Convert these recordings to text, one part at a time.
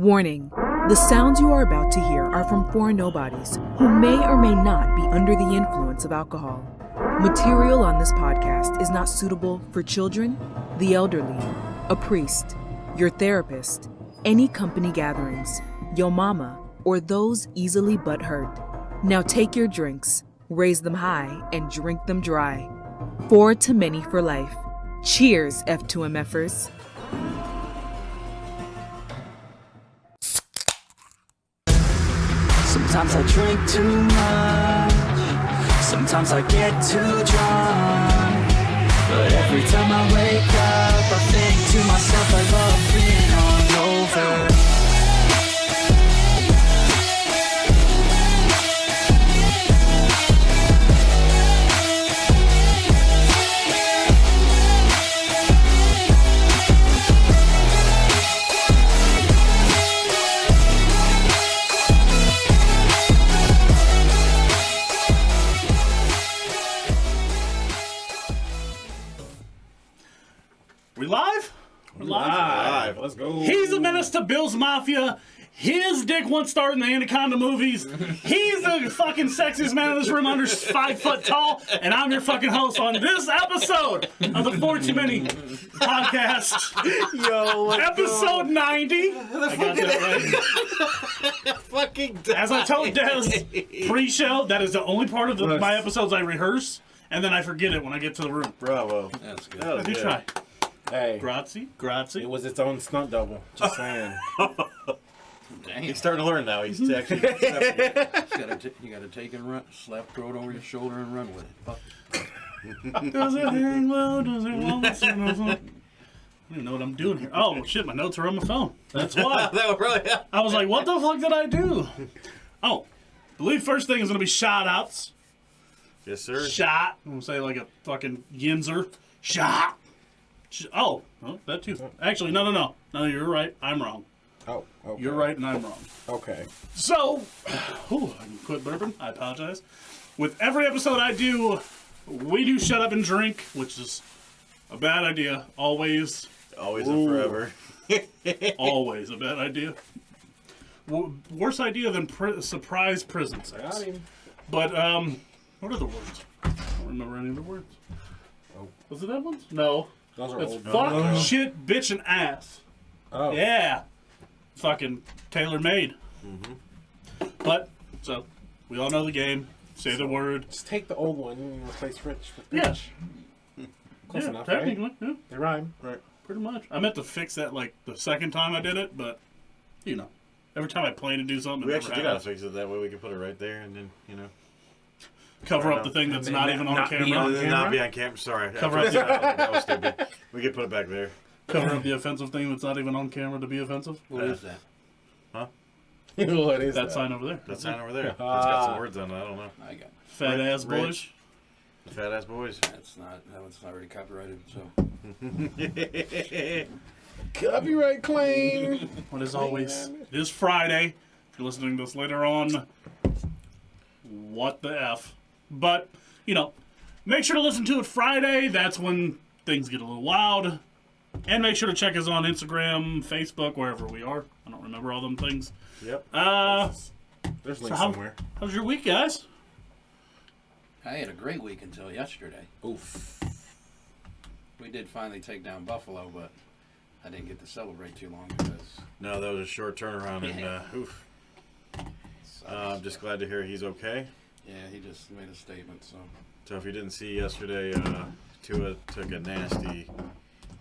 Warning, the sounds you are about to hear are from four nobodies who may or may not be under the influence of alcohol. Material on this podcast is not suitable for children, the elderly, a priest, your therapist, any company gatherings, your mama, or those easily butthurt. Now take your drinks, raise them high, and drink them dry. 4 to many for life. Cheers, F2MFers. Sometimes I drink too much, sometimes I get too drunk, but every time I wake up, I think to myself I love being hungover. We live? We're live. Let's go. He's a menace to Bill's Mafia. His dick once starred in the Anaconda movies. He's the fucking sexiest man in this room under 5 foot tall. And I'm your fucking host on this episode of the 4 Too Many podcast. Yo, Episode 90. I got that right. fucking As I told Des pre-show, that is the only part of my episodes I rehearse. And then I forget it when I get to the room. Bravo. That's good. That was You good. try. Hey, Grazie. it was its own stunt double. Just saying. Damn. He's starting to learn now. He's actually. You gotta take and run, slap, throw it over your shoulder and run with it. Fuck. Does it hang low? Does it want I don't even know what I'm doing here. Oh, shit, my notes are on my phone. That's why. that was really. I was like, what the fuck did I do? Oh, I believe first thing is going to be shout-outs. Yes, sir. Shot. I'm going to say like a fucking yinzer. Shot. Oh, that too. Actually, no. No, you're right. I'm wrong. Oh, okay. You're right and I'm wrong. Okay. So, I can quit burping. I apologize. With every episode I do, we do shut up and drink, which is a bad idea. Always And forever. always a bad idea. Worse idea than surprise prison sex. Got him. But, what are the words? I don't remember any of the words. Oh. Was it that one? No. Those are It's old. fuck, shit, bitch, and ass. Oh. Yeah. Fucking tailor-made. Mm-hmm. But, so, we all know the game. Say the word. Just take the old one and replace rich with Yeah. rich. Close Yeah, enough, right? technically. Yeah, They rhyme. Right. pretty much. I meant to fix that, like, the second time I did it, but, you know. Every time I plan to do something, We it actually never do gotta happens. fix it that way. We can put it right there, and then Cover up the thing that's not even on not be camera. on and then camera? not be on camera. Sorry, Cover I up forgot. That was stupid. We could put it back there. Cover up the offensive thing that's not even on camera to be offensive. What is that? What is That sign over there. That sign over there. It's got some words on it. I don't know. I got. Fat ass Rich. boys. Fat ass boys. That's not. That one's not already copyrighted. So. Copyright claim. What is always, it is Friday. If you're listening to this later on, what the F. But, you know, make sure to listen to it Friday. That's when things get a little wild. And make sure to check us on Instagram, Facebook, wherever we are. I don't remember all them things. Yep. There's So links how- somewhere. How's your week, guys? I had a great week until yesterday. Oof. We did finally take down Buffalo, but I didn't get to celebrate too long because. No, that was a short turnaround, and oof. I'm just glad to hear he's okay. Yeah, he just made a statement. So. So if you didn't see yesterday, Tua took a nasty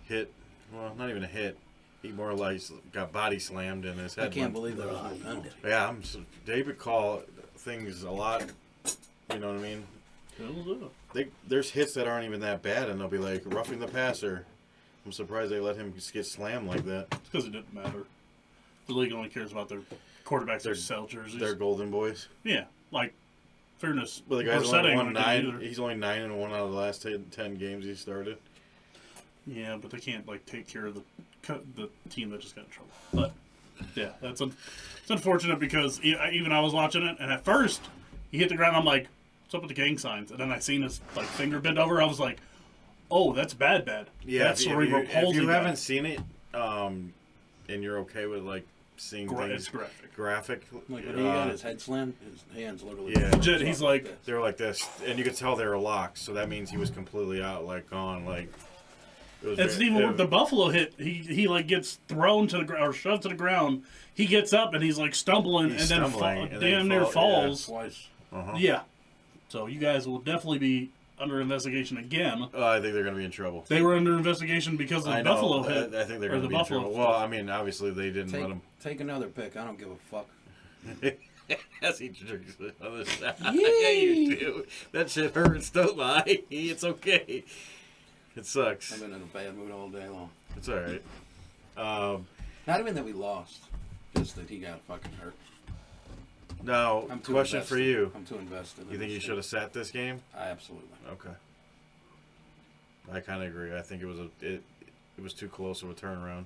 hit. Well, not even a hit. He more or less got body slammed and his head. I can't went- believe there was no penalty. Yeah, David call things a lot. You know what I mean? There's hits that aren't even that bad, and they'll be like roughing the passer. I'm surprised they let him just get slammed like that. It's because it didn't matter. The league only cares about their quarterbacks, their sell jerseys. They're golden boys. Yeah, like, fairness. Well, the guy's Brissett only ain't won gonna get it 9. either. He's only 9-1 out of the last 10 games he started. Yeah, but they can't like take care of the team that just got in trouble. But yeah, it's unfortunate because even I was watching it, and at first he hit the ground. I'm like, "What's up with the gang signs?" And then I seen his like finger bend over. I was like, "Oh, that's bad." Yeah, That's if cerebral you palsy. haven't seen it, and you're okay with like seeing It's things graphic. graphic. Like when he got his head slammed, his hands literally. Yeah. Legit, he's like, They were like this, and you could tell they were locked. So that means he was completely out, like gone, like. It was it's even with the Buffalo hit. He like gets thrown to the ground or shoved to the ground. He gets up and he's like stumbling He's and then stumbling, and then damn he near falls. Twice. Yeah. So you guys will definitely be under investigation again. I think they're going to be in trouble. They were under investigation because of the Buffalo hit. I think they're or going to the be in Buffalo trouble. Well, I mean, obviously they didn't let him. Take another pick. I don't give a fuck. As he drinks the other side. Yeah, you do. That shit hurts, don't lie. It's okay. It sucks. I've been in a bad mood all day long. It's all right. Not even that we lost, just that he got fucking hurt. Now, I'm too question invested. for you. I'm too invested. You think you should have sat this game? Absolutely. Okay. I kind of agree. I think it was it was too close of a turnaround.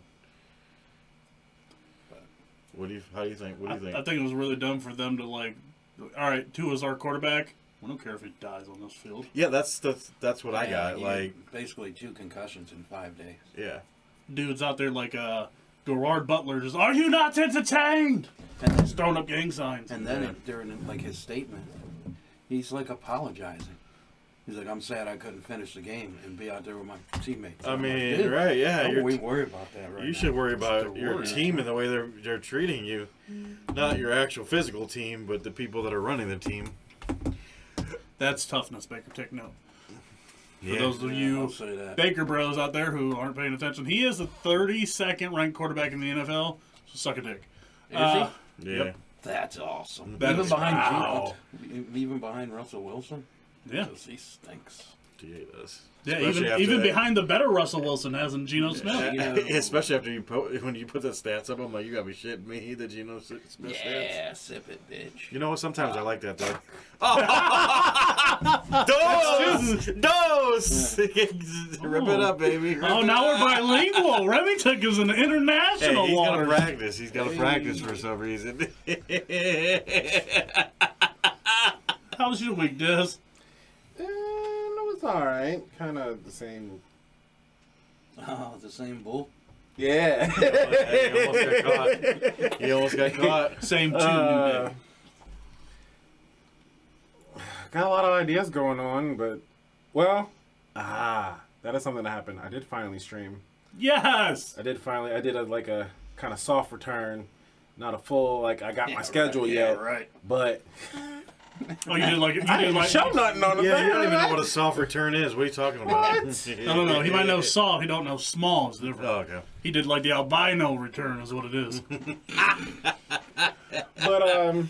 How do you think? What do you think? I think it was really dumb for them to like. All right, Tua's our quarterback. We don't care if he dies on this field. Yeah, that's what I got. you Like, basically 2 concussions in 5 days. yeah. Dude's out there like Gerard Butler, just are you not entertained? And then, Just throwing up gang signs. and then during like his statement, he's like apologizing. He's like, I'm sad I couldn't finish the game and be out there with my teammates. I I'm like, mean, dude, right? Yeah. don't we worry about that right You now. should worry about They're your worried. team and the way they're treating you, not your actual physical team, but the people that are running the team. That's toughness, Baker. Take note. For Yeah. those of Yeah, you I'll say that. Baker bros out there who aren't paying attention, he is the 32nd ranked quarterback in the NFL. So suck a dick. Is Yeah. Yep. That's awesome. That even is- behind wow. even behind Russell Wilson. Yeah. 'Cause he stinks. Yeah, it does. Yeah, Especially after even that- behind the better Russell Wilson hasn't Geno Smith. Yeah. Especially after when you put the stats up, I'm like, you gotta be shitting me that you know Smith stats. Yeah, sip it, bitch. You know what? Sometimes I like that though. Dose. Rip it up, baby. Rip Oh, it now up. we're bilingual. Remy took us in Hey, international he's waters. gonna practice. He's gotta practice for some reason. How was your week, Des? It was alright. Kind of the same. Oh, the same bull. Yeah. He almost got caught. Same two new day. Got a lot of ideas going on, but well, that is something that happened. I did finally stream. Yes. I did a kind of soft return, not a full I got my schedule yet. Right. But Oh, you did like you I did didn't like. show nothing on the Yeah, thing. you don't even know what a soft return is. What are you talking about? No. He might know soft. He don't know small. It's different. Oh, okay. He did like the albino return, is what it is. But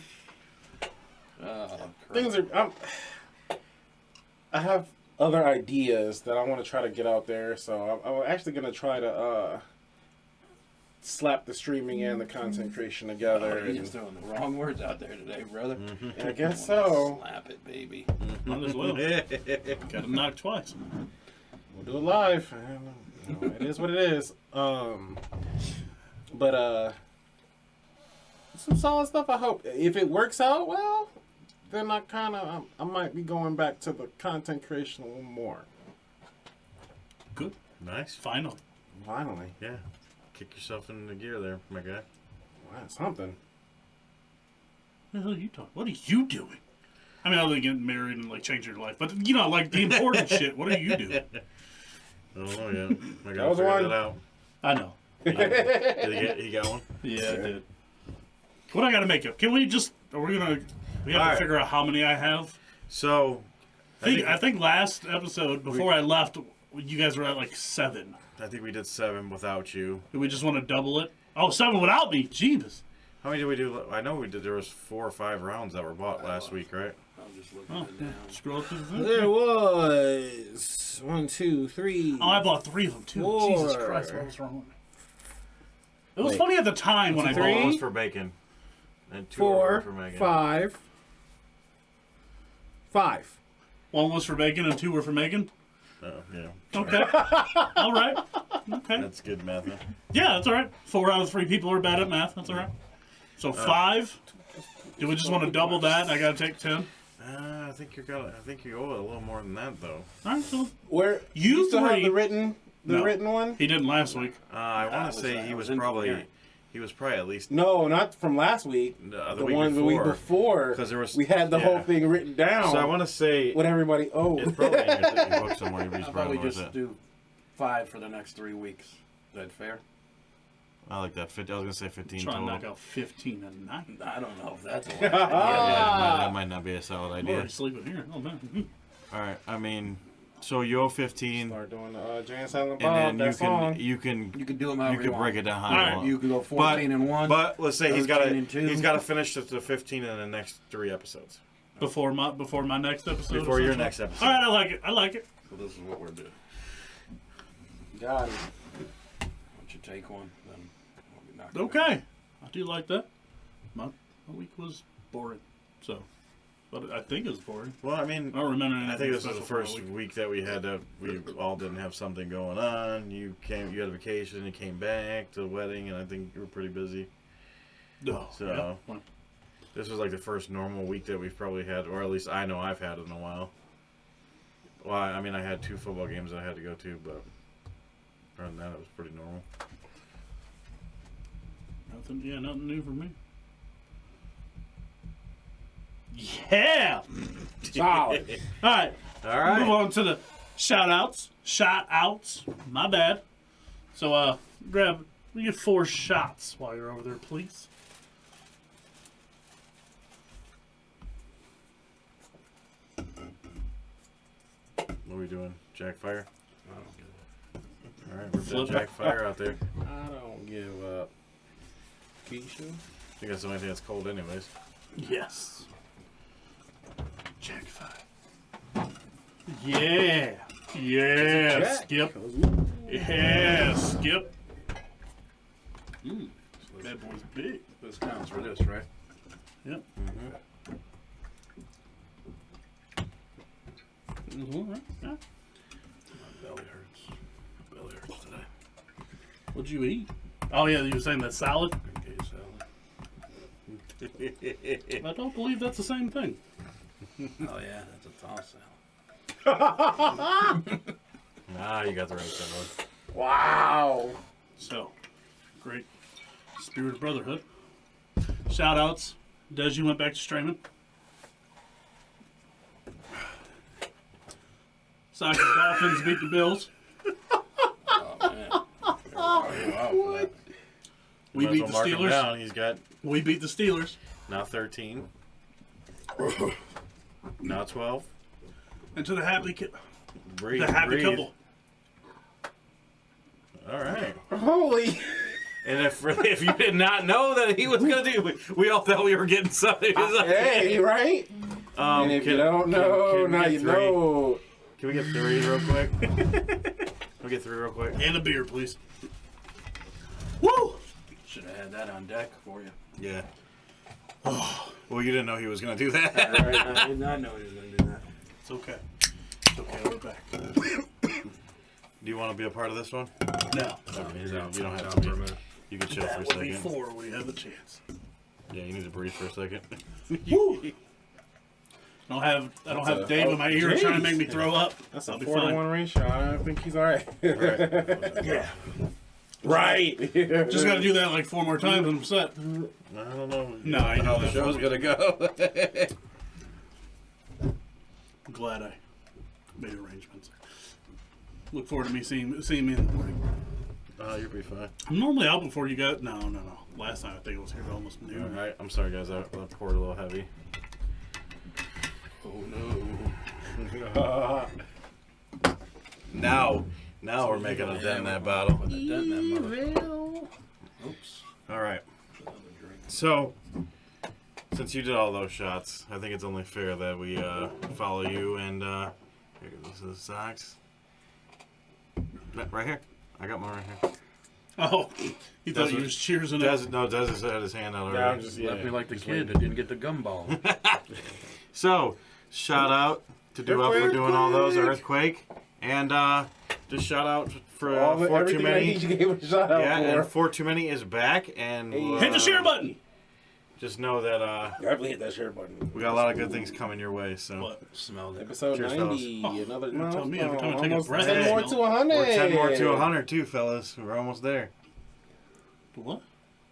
Oh, things are. I have other ideas that I want to try to get out there, so I'm actually gonna try to slap the streaming and the content creation together. You're just throwing the wrong words out there today, brother. I guess so. Slap it, baby. Might as well. Got him knocked twice. We'll do it live. It is what it is. But some solid stuff. I hope if it works out well, then I might be going back to the content creation a little more. Good. Nice. Finally. Finally, Yeah. Kick yourself into gear there, my guy. wow, something. What the hell are you talking? What are you doing? I mean, other than getting married and like changing your life, but you know, like the important shit. What are you doing? I don't know yet. I That gotta was figure one. that out. I know. Did he got one? Yeah, I did. What I got to make up? Can we just? Are we gonna? We have All to right. figure out how many I have. So, I think last episode before I left, you guys were at like 7. I think we did 7 without you. Do we just want to double it? Oh, 7 without me. Jeebus. How many did we do? I know we did. There was 4 or 5 rounds that were bought last week, right? I'm just looking Oh, at it yeah. now. Scroll through the thing. There was 1, 2, 3. Oh, I bought 3 of them too. 4. Jesus Christ, what was wrong with me? It was Wait. funny at the time when I Three? bought One it. was for bacon, and 2 4, were for Megan. 5. 5. 1 was for bacon and 2 were for Megan. Oh, yeah. Okay. All right. Okay. That's good math. Huh? Yeah, that's all right. 4 out of 3 people are bad at math. That's all right. So 5. Do we just want to double that? I got to take 10. I think you owe it a little more than that, though. All right. So Where You still have three- the written No. one? he didn't last week. I want to say he was in probably here. He was probably at least No, not from last week. the The week before. Because there was we had the whole thing written down. So I want to say what everybody owed. it's probably in your book somewhere. You How about we just do 5 for the next 3 weeks? Is that fair? I like that. I was gonna say 15 Try total. to knock out 15 and 9. I don't know if that's a lot. Yeah, that might not be a solid I'm idea. already sleeping here. Oh man. All right. I mean, so you owe 15, Start doing the Jay and Silent Bob. and then that song. you can You can do them you however can want. break it down. How All right, you want. You can go 14 and 1. But let's say he's got 13 and 2. to finish the 15 in the next 3 episodes. Before my next episode. Before your essentially? next episode. All right, I like it. I like it. So this is what we're doing. Got it. Once you take one, then we'll be knocking Okay, I do like that. My week was boring, so, but I think it was boring. Well, I mean, I don't remember anything. I think this was special the from my first week. week that we all didn't have something going on. You had a vacation, you came back to the wedding, and I think you were pretty busy. Oh, So- yeah. Well, This was like the first normal week that we've probably had, or at least I know I've had in a while. Well, I mean, I had 2 football games I had to go to, but other than that, it was pretty normal. nothing new for me. Yeah. Solid. All right. All right. Move on to the shout outs. My bad. So we get 4 shots while you're over there, please. What are we doing? Jackfire? I don't get it. All right, we're Flip. Jackfire out there. I don't give up. Keisha? I think that's the only thing that's cold, anyways. Yes. Jack 5. Yeah. Yeah. Jack. Skip. Yeah. Skip. So That boy's big. this counts for this, right? Yep. Right. Yeah. My belly hurts. My belly hurts today. What'd you eat? Oh yeah, you were saying that salad. Okay, salad. I don't believe that's the same thing. Oh yeah, that's a toss salad. Ah, you got the right salad. Wow. So, great spirit of brotherhood. Shout outs. Des, you went back to streaming. Sox and Dolphins beat the Bills. Oh man. What? We Might as beat well the mark him Steelers. down. He's got We beat the Steelers. now 13. Now 12. And to the happy Breathe. the happy breathe. couple. All right. Holy. And if you did not know that he was going to do, we all thought we were getting something. Hey, right? And if you don't know, can we now get you 3? know. Can we get 3 real quick? Can we get 3 real quick? And a beer, please. Woo! Should have had that on deck for you. Yeah. Well, you didn't know he was going to do that. I did not know he was going to do that. It's okay. It's okay, we're back. Do you want to be a part of this one? No. You don't have to be. You can chill for a That would be second. 4 when you have the chance. Yeah, you need to breathe for a second. Woo! I don't have Dave in my ear trying to make me throw up. That's I'll a be 4-to-1 ratio. I think he's all right. Yeah. Right. Just got to do that like 4 more times and I'm set. I don't know. No, I know how the that. show's going to go. I'm glad I made arrangements. Look forward to me seeing me in the morning. Oh, you'll be fine. I'm normally out before you got. No. Last time I think it was here to almost All noon. right. I'm sorry, guys. I poured a little heavy. Oh no. Now we're making a dent in that bottle. Put a dent in that mother. Oops. All right. Another drink. So, since you did all those shots, I think it's only fair that we follow you and here goes the socks. Right here. I got mine right here. Oh, he thought he was cheersing it. Des has had his hand out Yeah, already. I'm just, Left me like the kid that didn't get the gumball. So, shout out to Dewop for doing all those. Earthquake. And just shout out for For Too Many. You gave a shout out Yeah, for. and For Too Many is back. And Hit the share button. just know that Definitely hit that share button. we got a lot of good things coming your way. So What? Smell that. Episode Cheers, 90. fellas. Another Don't tell me every milestone. time I take a Almost breath, 10 I more smell to 100. we're 10 more to 100 too, fellas. We're almost there. What?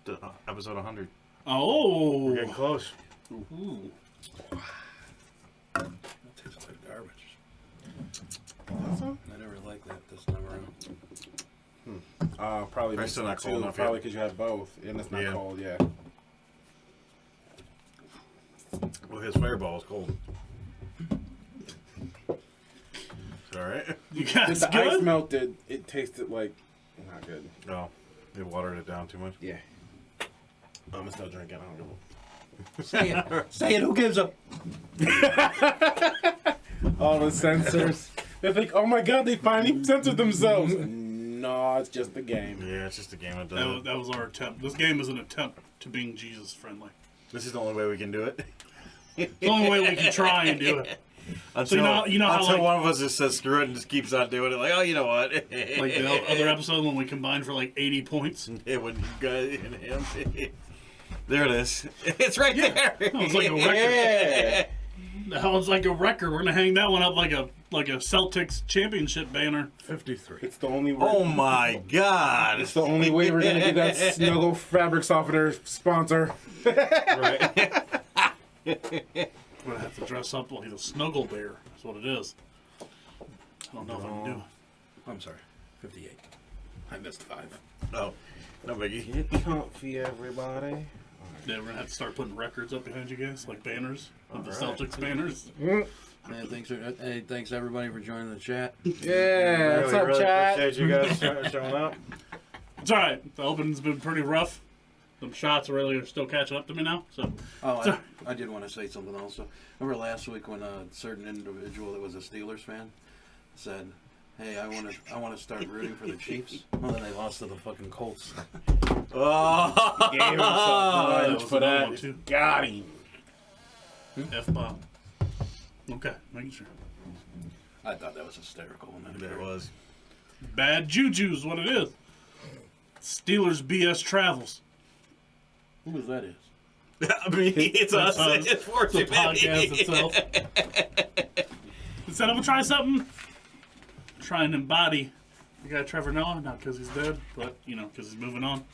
to episode 100. Oh. We're getting close. Ooh. That tastes like garbage. I never liked that this time around. Probably It's still not cold too, enough probably yet. because you had both, and it's not Yeah. cold. Yeah. Well, his fireball is cold. It's alright. You guys If the ice good? melted, it tasted like not good. No, they watered it down too much. Yeah. I'm still drinking. I don't know. Say it. Say it. Who gives a... All the sensors. They think, oh my god, they finally censored themselves. No, it's just a game. Yeah, it's just a game. It doesn't. That was our attempt. This game is an attempt to being Jesus friendly. This is the only way we can do it. It's the only way we can try and do it. Until, you know how, until like- one of us just says screw it and just keeps on doing it. Like, oh, you know what? Like the other episode when we combined for like 80 points. Yeah, when you guys and him. There it is. It's right there. That was like a record. Yeah. That was like a record. We're gonna hang that one up like a Celtics championship banner. 53. It's the only way. Oh my God. It's the only way we're gonna get that Snuggle fabric softener sponsor. Right. We're gonna have to dress up like the Snuggle Bear. That's what it is. I don't know if I can do it. I'm sorry. 58. I missed 5. No, no biggie. Get comfy, everybody. Yeah, we're gonna have to start putting records up behind you guys, like banners, like the Celtics banners. Hey, thanks everybody for joining the chat. Yeah, what's up, really chat? appreciate you guys showing up. It's all right. The opening's been pretty rough. Some shots really are still catching up to me now. So Oh, I did want to say something also. Remember last week when a certain individual that was a Steelers fan said, "Hey, I want to start rooting for the Chiefs." Well, then they lost to the fucking Colts. Oh, Gave himself that lunch was for another that. one, too. Got him. F-bomb. Okay, making sure. I thought that was hysterical. When that there it occurred. was. Bad juju's what it is. Steelers BS travels. Who that is? I mean, it's us. us. It's for The podcast itself. Instead, I'm gonna try something. Try and embody the guy Trevor Noah, not because he's dead, but because he's moving on.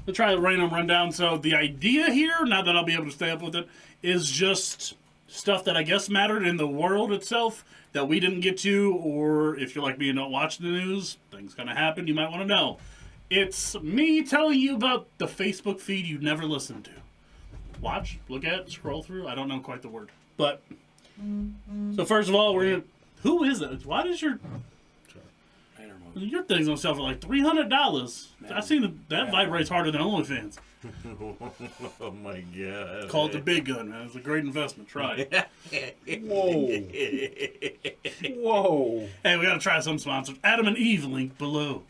We'll try the random rundown. So the idea here, not that I'll be able to stay up with it, is just stuff that I guess mattered in the world itself that we didn't get to, or if you're like me and don't watch the news, things gonna happen. You might want to know. It's me telling you about the Facebook feed you never listened to. Watch, look at, scroll through. I don't know quite the word, but so first of all, we're gonna. Who is it? Why does your thing's on sale for like $300? I've seen that vibrates harder than OnlyFans. Oh my God. Call it the big gun, man. It's a great investment. Try it. Whoa. Whoa. Hey, we gotta try some sponsors. Adam and Eve link below.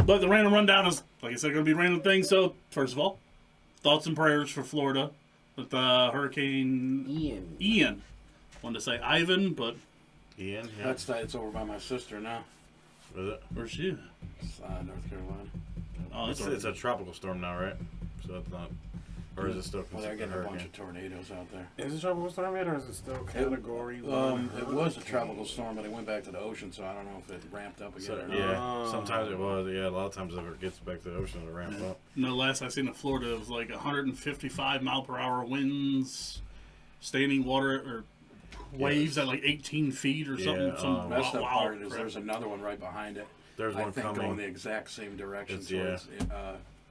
But the random rundown is, like I said, gonna be random things. So first of all, thoughts and prayers for Florida with Hurricane Ian. Wanted to say Ivan, but Ian, yeah. It's over by my sister now. Is it? where's she? It's, North Carolina. Oh, It's a tropical storm now, right? So it's not. Or is it still Well, they're considered a getting a bunch hurricane? of tornadoes out there. Is it tropical storm yet, or is it still category 1? It was a tropical storm, but it went back to the ocean, so I don't know if it ramped up again So, or not. yeah, sometimes it was. Yeah, a lot of times if it gets back to the ocean, it'll ramp up. No, last I seen in Florida, it was like 155 mile per hour winds, standing water or waves at like 18 feet or something. Yeah, some That's the wild part is crap. there's another one right behind it. There's I one think coming. going the exact same direction. It's- So yeah. it's,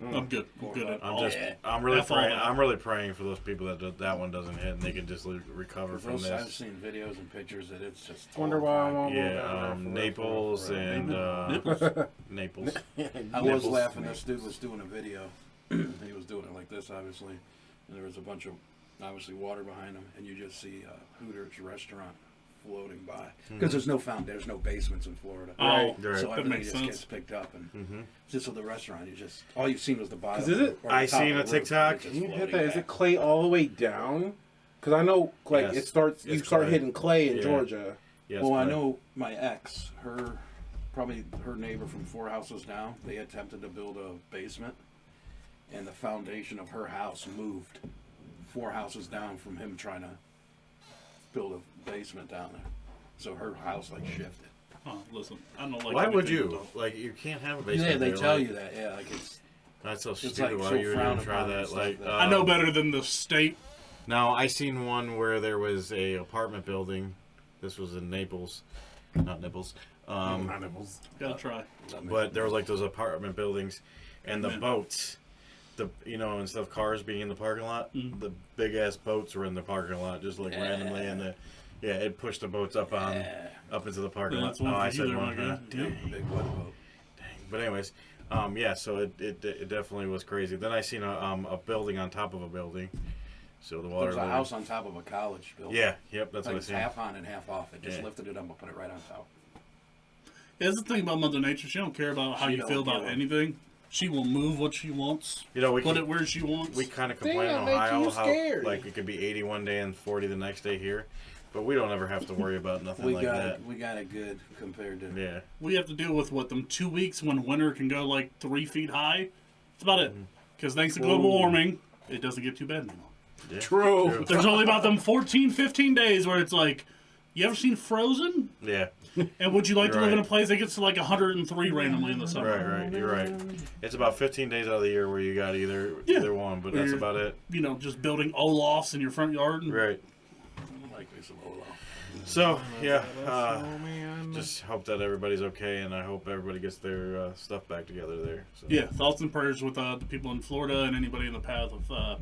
I'm good. I'm good at all. I'm really F all praying. that. I'm really praying for those people that one doesn't hit and they can just recover from I've this. seen videos and pictures that it's just. Wonder why I horrifying. won't go down Yeah, there for Naples and Naples. I was Nipples. laughing. This dude was doing a video. He was doing it like this, obviously. And there was a bunch of, obviously, water behind him. And you just see Hooters restaurant floating by. Because there's no basements in Florida. Oh, Right. So that everything makes just sense. gets picked up. And just with the restaurant, all you've seen was the bottom. 'Cause is it- or the I top seen of a the roof, TikTok. it's just Can you hit floating that? Is back. it clay all the way down? Because I know, like, Yes. it starts. You It's start clay. hitting clay in Yeah. Georgia. Yes, Well, I but- know my ex, probably her neighbor from 4 houses down, they attempted to build a basement, and the foundation of her house moved 4 houses down from him trying to build a basement down there. So her house, shifted. Oh, listen, I don't like. Why would anything you? with Like, you can't have a basement. Yeah, they there, tell like- you that. Yeah, like it's. That's so It's stupid. like Why so you would frowned even try upon and that? stuff Like, that- I know better than the state. Now, I seen one where there was a apartment building. This was in Naples, not Nipples. Gotta try. But there was like those apartment buildings, and the Amen. boats, instead of cars being in the parking lot, the big ass boats were in the parking lot, just like randomly, and it pushed the boats up into the parking lot. That's one Oh, for I you said there, one. my Huh? guy. Yep. Big wet boat. But anyways, so it definitely was crazy. Then I seen a building on top of a building, so the water. There's a house on top of a college building. Yeah, yep, that's Like what I it's seen. half on and half off. It just Yeah. lifted it up and put it right on top. Yeah, that's the thing about Mother Nature. She don't care about how She you don't feel about give a- anything. She will move what she wants. You know, we Put it where she wants. We kind of complain Damn, in make Ohio you how scared. like it could be 80 one day and 40 the next day here, but we don't ever have to worry about nothing like that. We got it good compared to. Yeah, We have to deal with them 2 weeks when winter can go like 3 feet high. That's about it. Because thanks to global warming, it doesn't get too bad anymore. yeah. True. There's only about them 14, 15 days where it's like, you ever seen Frozen? Yeah, And would you like to You're live in a right. place that gets to like 103 randomly in the summer? right. You're right. It's about 15 days out of the year where you got either one, but that's Or- about it. You know, just building Olafs in your front yard. And Right. I like me some Olaf. So yeah, just hope that everybody's okay, and I hope everybody gets their stuff back together there. So. Yeah, thoughts and prayers with the people in Florida and anybody in the path of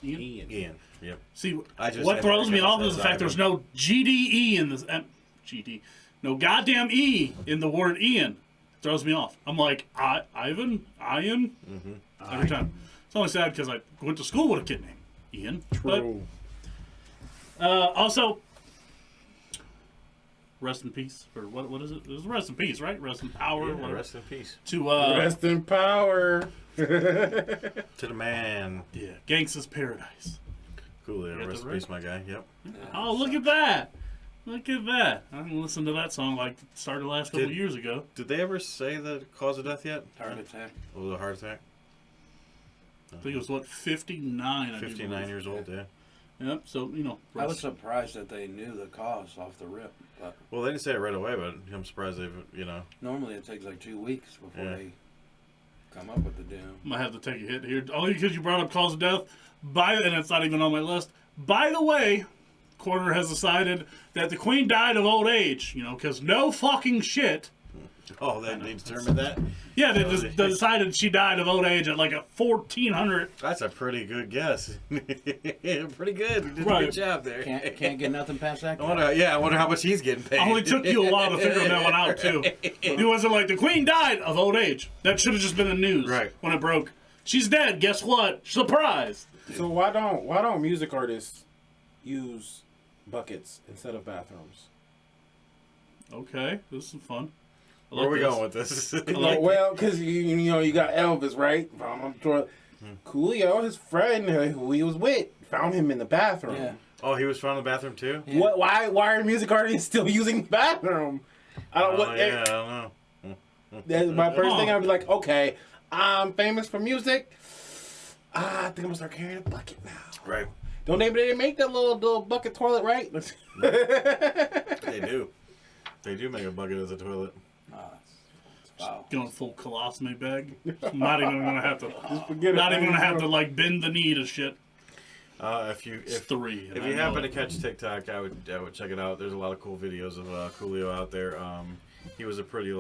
Ian. Ian. Yep. See, I just what had throws to me get off that is the fact out. there's no GDE in this. No goddamn E in the word Ian. Throws me off. I'm like, Ian? Every time. It's only sad because I went to school with a kid named Ian. True. But, also, rest in peace. Or what is it? It was rest in peace, right? Rest in power. Yeah, whatever. rest in peace To, Rest in power. to the man. yeah, Gangsta's Paradise. Coolio. Get Rest the in peace, my guy. Yep. Oh, look at that. Look at that. I haven't listened to that song like started last couple Did- years ago. Did they ever say the cause of death yet? Heart attack. Was it a heart attack? I think it was, 59? I do 59 believe. years old. Yeah. Yep, so, I was surprised that they knew the cause off the rip, but Well, they didn't say it right away, but I'm surprised they've. normally it takes like 2 weeks before Yeah. they come up with the deal. I might have to take a hit here. Only because you brought up cause of death. And it's not even on my list. By the way, coroner has decided that the queen died of old age. Because no fucking shit. Oh, they determined that? Yeah, they just decided she died of old age at like a 1400. That's a pretty good guess. Pretty good. You did a Right. good job there. Can't get nothing past that. I wonder how much he's getting paid. It only took you a while to figure that one out, too. It wasn't like the queen died of old age. That should have just been the news Right. when it broke. She's dead. Guess what? Surprise. So why don't music artists use buckets instead of bathrooms? Okay, this is fun. I Where are we this. going with this? like Well, because you got Elvis, right? Coolio, his friend who he was with, found him in the bathroom. Yeah. Oh, he was found in the bathroom too? Yeah. What? Why are music artists still using the bathroom? I don't. Oh, yeah, I don't know. That's my first thing. Oh. I'd be like, okay, I'm famous for music. I think I'm gonna start carrying a bucket now. Right. Don't they make that little bucket toilet, right? They do. They do make a bucket as a toilet. Wow. going full colostomy bag. I'm not even gonna have to. Forget Not it. even gonna have to like bend the knee to shit. If It's 3. and If I you know happen to it. catch TikTok, I would check it out. There's a lot of cool videos of Coolio out there. He was a pretty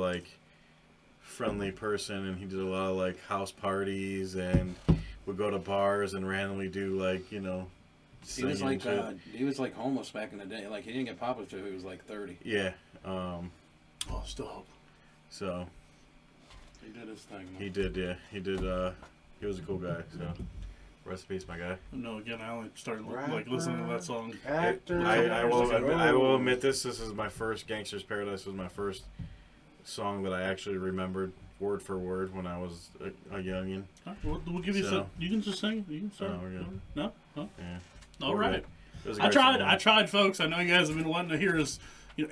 friendly person, and he did a lot of house parties and would go to bars and randomly do He was singing like shit. he was like homeless back in the day. Like he didn't get popular till he was like 30. Yeah. Oh, still hope. So He did his thing. Man. he did. Yeah. He did. He was a cool guy. So rest in peace, my guy. No, again, I only started listening to that song. Actor. I will admit this. This is my first Gangster's Paradise. Was my first song that I actually remembered word for word when I was a youngin. Huh? We'll give you So- some. You can just sing. You can start. Oh, we're good. No. Huh? Yeah. All right. It was a I great tried. song. I tried, folks. I know you guys have been wanting to hear his,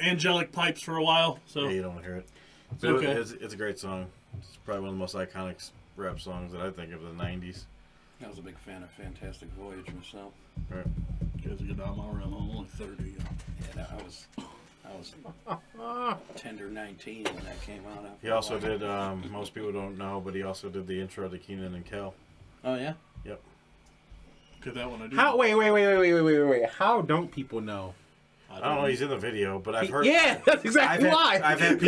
angelic pipes for a while. So Yeah, you don't want to hear it. It's But okay. It's a great song. It's probably one of the most iconic rap songs that I think of the '90s. I was a big fan of Fantastic Voyage myself. Right. you guys are getting out of my realm. I'm only 30. Yeah, I I was tender 19 when that came out. He also did, most people don't know, but he also did the intro to Kenan and Kel. Oh, yeah? Yep. Could that one I do? How? Wait. How don't people know? I don't know, he's in the video, but I've heard... Yeah, that's exactly why. I've had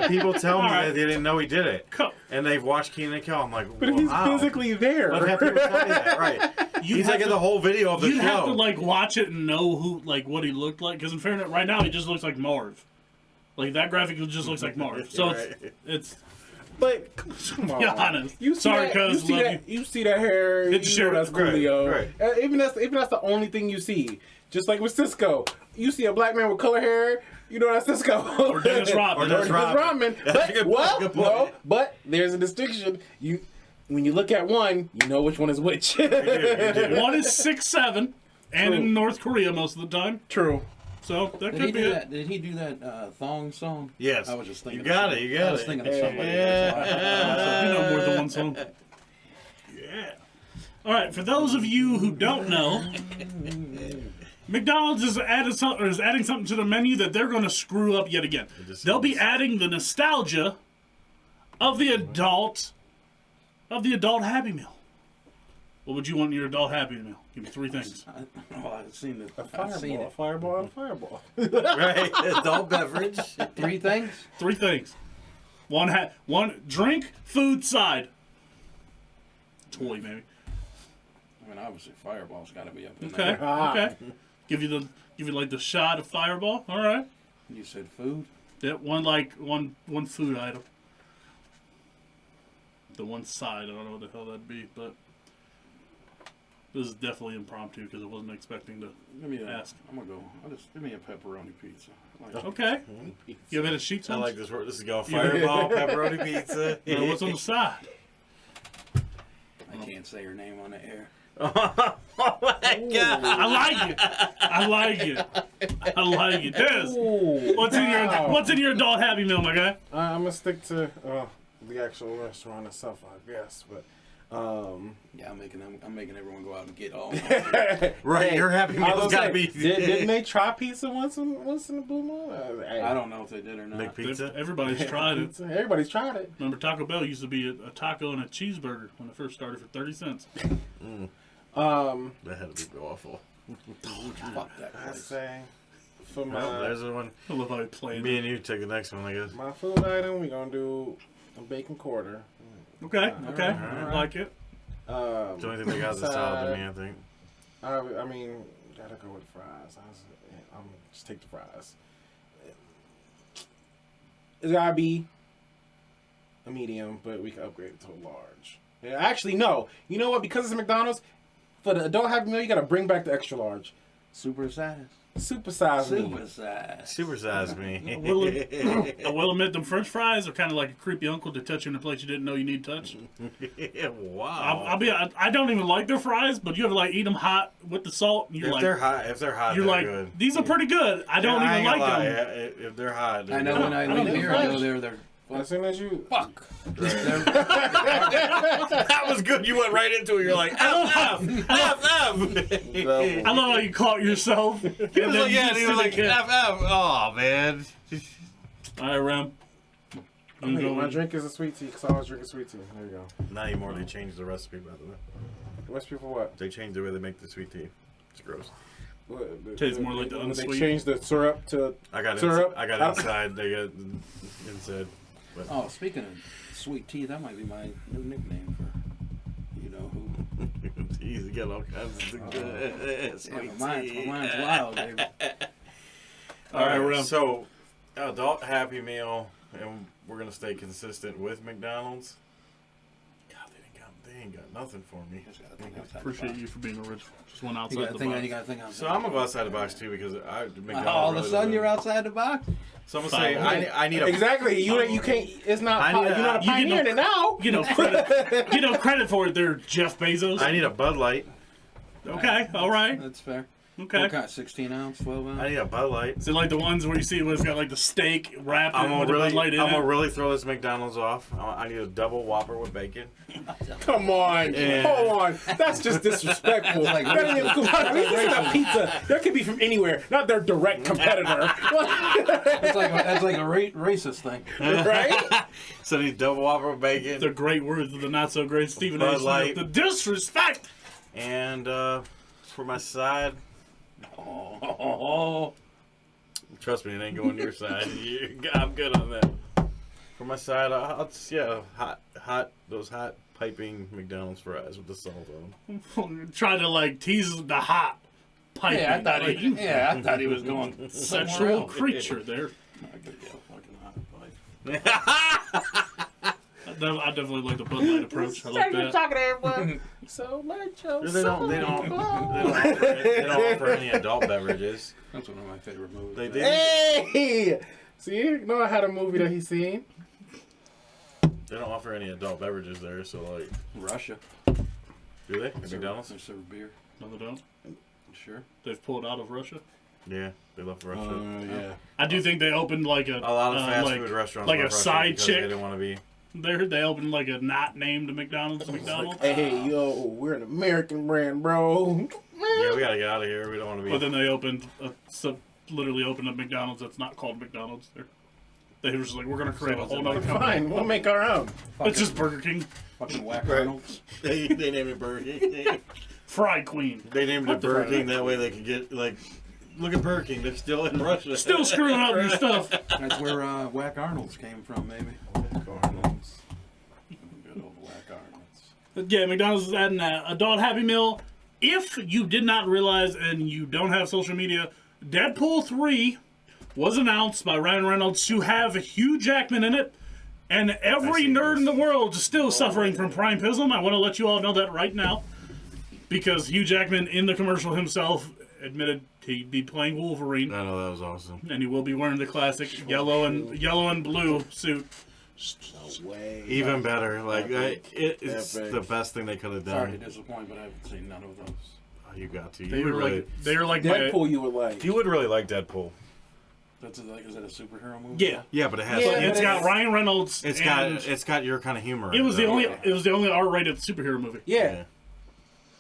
people tell me that they didn't know he did it. Cool. And they've watched Kenan and Kel. I'm like, But he's how? physically there. I've had people tell me that, right. He's like in the whole video of the show. You have to like watch it and know who, like, what he looked like. Because in fairness, right now he just looks like Marv. Like that graphic just looks like Marv. So right. it's But come on, be honest. You see Sorry, that, cuz you see that hair. Hit the You share. know that's Coolio. Right. Even that's the only thing you see. Just like with Cisco, you see a black man with color hair. You know that's Cisco. Or Dennis Rodman. Or Dennis Rodman. That's a good point, good point. But there's a distinction. When you look at one, you know which one is which. You do. One is 6'7", and True. in North Korea most of the time. True. So that Did he could be do it. that? Did he do that thong song? Yes. I was just thinking. You got it. You got I was it. thinking of somebody. So you know more than one song. Yeah. All right. For those of you who don't know, McDonald's is adding something to the menu that they're going to screw up yet again. They'll be adding the nostalgia of the adult Happy Meal. What would you want in your adult Happy Meal? Give me 3 things. I've seen it. A fireball. Right. Adult beverage. 3 things. 3 things. One drink, food, side. Toy maybe. I mean, obviously, Fireball's got to be up in Okay. there. Okay. Give you like the shot of Fireball. All right. You said food. Yeah, one food item. The one side, I don't know what the hell that'd be, but this is definitely impromptu because I wasn't expecting to Give me a. ask. I'm gonna go. Give me a pepperoni pizza. Like, Okay. You ever had a sheet I sauce? like this word. This is going Fireball, pepperoni pizza. What's on the side? I can't say her name on the air. Oh my God. I like it. Des, what's in your adult Happy Meal, my guy? I'm gonna stick to the actual restaurant itself, I guess. But Yeah, I'm making everyone go out and get all. Right, your Happy Meal's got to be. Didn't they try pizza once in the blue moon? I don't know if they did or not. Make pizza? Everybody's tried it. Everybody's tried it. Remember, Taco Bell used to be a taco and a cheeseburger when it first started for 30 cents. That had to be awful. Fuck that I place. say for Well, there's the one. I love how he played. Me and you take the next one, I guess. my food item, we're gonna do a bacon quarter. Okay. Alright. I like it. The only thing they got is a salad to me, I think. I mean, gotta go with fries. I'm just take the fries. It's gotta be a medium, but we can upgrade it to a large. Yeah, actually, no. You know what? Because it's a McDonald's, for the adult Happy Meal, you gotta bring back the extra large. Super size. Super size me. Super size. Supersize me. I will admit, them French fries are kind of like a creepy uncle to touch you in a place you didn't know you need touched. Wow. I don't even like their fries, but you ever like eat them hot with the salt? And you're If they're hot, you're they're like, good. these are pretty good. I don't even like them. If they're hot, they're I know good. when I don't leave think here, I fresh. know they're As soon as you fuck. That was good. You went right into it. You're like, F. I love how you caught yourself. He was like, yeah, and he was like, F. Oh, man. All right, Ram. my drink is a sweet tea because I always drink a sweet tea. There you go. Not anymore. They changed the recipe, by the way. Recipe for what? They changed the way they make the sweet tea. It's gross. Tastes more like the They unsweet. changed the syrup to I got syrup. inside. They got inside. But Oh, speaking of sweet tea, that might be my new nickname for you know who. He's got all kinds of Yeah, sweet mine's tea. wild, baby. All right, Ram. so adult Happy Meal, and we're gonna stay consistent with McDonald's. God, they ain't got nothing for me. Just gotta think outside the Appreciate box. you for being original. Just one You outside gotta the think. box. You gotta think outside. So I'm gonna go outside the box too because McDonald's. All of a really sudden, you're doesn't- outside the box. So I'm gonna say I need a Exactly. You can't. It's not. I need You're not a you get pioneer in it now. Credit for it there, Jeff Bezos. I need a Bud Light. Okay, all right. That's fair. Okay. What kind? 16 ounce, 12 ounce? I need a Bud Light. So like the ones where you see where it's got like the steak wrapped I'm with the Bud Light in gonna it. really throw this McDonald's off. I need a double Whopper with bacon. Come on, Yeah. hold on. That's just disrespectful. Like That ain't even- I mean, this is a pizza. That could be from anywhere, not their direct competitor. That's like a racist thing. Right? So I need double Whopper with bacon. The great words of the not so great Stephen A. Bud Smith. Light. The disrespect. And for my side, Oh. trust me, it ain't going your side. I'm good on that. For my side, I'll just, those hot piping McDonald's fries with the salt on them. Trying to like tease the hot piping. Yeah, I thought he was going Sexual creature there. I could get a fucking hot pipe. I definitely like the Bud Light approach. I like that. So let your They don't offer any adult beverages. That's one of my favorite movies. They Hey! See, you know I had a movie that he's seen. don't offer any adult beverages there, so like, Russia. do they? At McDonald's? They serve beer. No, they don't. Sure. They've pulled out of Russia. Yeah, they left Russia. Yeah. I do think they opened like a A lot of fast like, food restaurants like left a Russia side because chick. They didn't want to be. They opened like a not named McDonald's. Hey, yo, we're an American brand, bro. Yeah, we gotta get out of here. We don't want to be. But then they opened literally opened a McDonald's that's not called McDonald's. They were just like, we're gonna create a whole nother company. Fine, we'll make our own. It's just Burger King. Fucking whack Right. Arnold's. they named it Burger King. Fry Queen. They named it Burger King that way they could get like. Look at Burger King. They're still in Russia. Still screwing up your stuff. That's where whack Arnold's came from, maybe. Good old whack Arnold's. But yeah, McDonald's is adding an adult Happy Meal. If you did not realize and you don't have social media, Deadpool 3 was announced by Ryan Reynolds to have Hugh Jackman in it. And every nerd in the world is still suffering from primepism. I want to let you all know that right now. Because Hugh Jackman in the commercial himself admitted he'd be playing Wolverine. I know, that was awesome. And he will be wearing the classic yellow and blue suit. Even better. Like, it's Epic. the best thing they could have Sorry to done. disappoint, but I haven't seen none of those. Oh, you got to. They You would were really. like Deadpool, you would like. You would really like Deadpool. That's like, is that a superhero movie? Yeah. Yeah, but it has. Yeah, It's got Ryan Reynolds. It's and got your kind of humor. It was the in only. it. It was the only R-rated superhero movie. Yeah.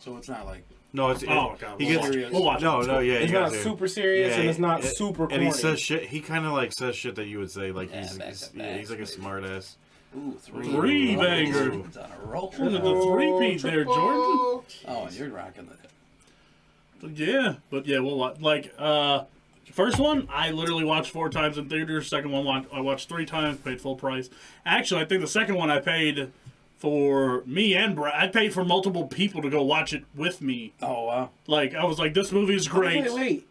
So it's not like No, it's. Oh god, he we'll gets. watch it. We'll watch No, it. no, yeah. It's you not got to. super serious and it's not it- super corny. And he says shit. He kind of like says shit that you would say like he's like a smart ass. ooh, Three banger. It's on a roll. Look at the three-peat there, Jordan. Oh, and you're rocking the. Yeah, but yeah, we'll watch. Like, first one, I literally watched 4 times in theaters. Second one, I watched 3 times, paid full price. Actually, I think the second one I paid for me and Brad. I paid for multiple people to go watch it with me. Oh wow. Like, I was like, this movie is great. Wait.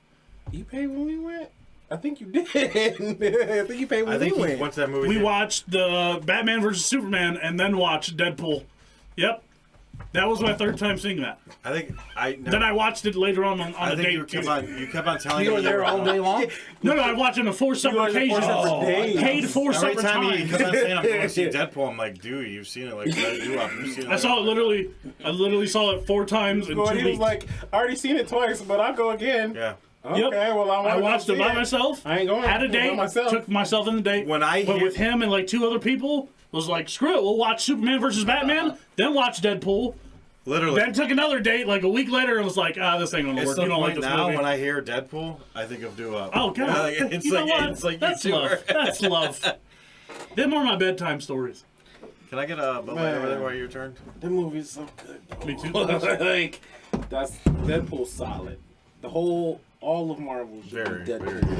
You paid when we went? I think you did. I think you paid when I think we he went. what's that movie? We watched the Batman vs. Superman and then watched Deadpool. Yep. That was my 3rd time seeing that. I think Then I watched it later on I the think date. you kept on telling You me were there all day long. No, I watched it on 4 separate watched it 4 occasions. separate days. I paid 4 Every separate time he times. kept on saying I'm going to see Deadpool, I'm like, dude, you've seen it like Dewop. You've seen it. I saw it literally. I literally saw it 4 times in 2 He was weeks. like, I already seen it twice, but I'll go again. Yeah. Okay, Yep. well, I watched it by myself. I ain't going Had a by date. myself. Took myself in the date. When I but hear- with him and like 2 other people, was like, screw it. We'll watch Superman versus Batman. Then watch Deadpool. Literally. Then took another date like a week later and was like, this ain't gonna It's work. the You don't like point this now movie. when I hear Deadpool, I think of Dewop. Oh god. Like, it's You know what? it's like That's you two love. are- That's love. Them are my bedtime stories. Can I get a Bud Light over there while your turn? The movie's so good. Bro. Me too. Like, that's Deadpool's solid. The whole, all of Marvel should Very, be very Deadpool good.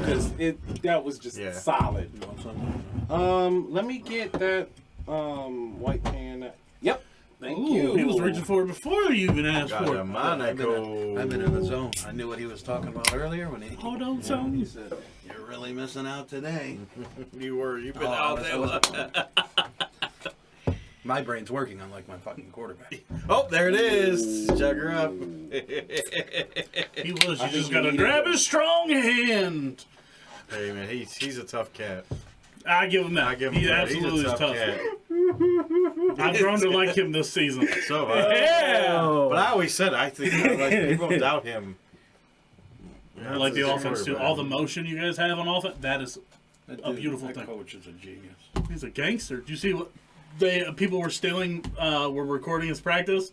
because that was just Yeah. solid. You want something? Let me get that white pan. Yep. Thank Ooh, you. he was reaching for it before you even asked Got for a it. Monaco. I've been in the zone. I knew what he was talking about earlier when he. Hold on, He son. said, "You're really missing out today." You've been Oh, out I there. was- My brain's working unlike my fucking quarterback. Oh, there it is. Check her up. He was. You think just you gotta needed grab it. his strong hand. Hey man, he's a tough cat. I give him that. I give him he credit. absolutely He's a is tough tough. cat. I've grown to like him this season. So, Yeah. but I always said I think like people doubt him I like the offense too. All the motion you guys have on offense, that is a beautiful thing. That coach is a genius. He's a gangster. Do you see what people were stealing? Were recording his practice.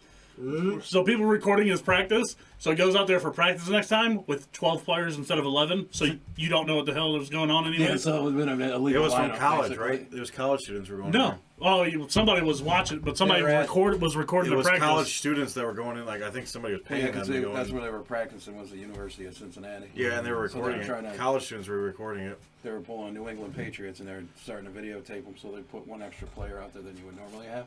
So people recording his practice. So he goes out there for practice next time with 12 players instead of 11. So you don't know what the hell was going on anyway. Yeah, so it was an illegal It was from lineup, college, basically. right? It was college students who were going No. there. Oh, somebody was watching, but somebody was recording It the was practice. college students that were going in. Like I think somebody was paying Yeah, them because to go that's in. where they were practicing was the University of Cincinnati. Yeah, and they were So recording trying it. to- College students were recording it. They were pulling New England Patriots, and they were starting to videotape them, so they put one extra player out there than you would normally have.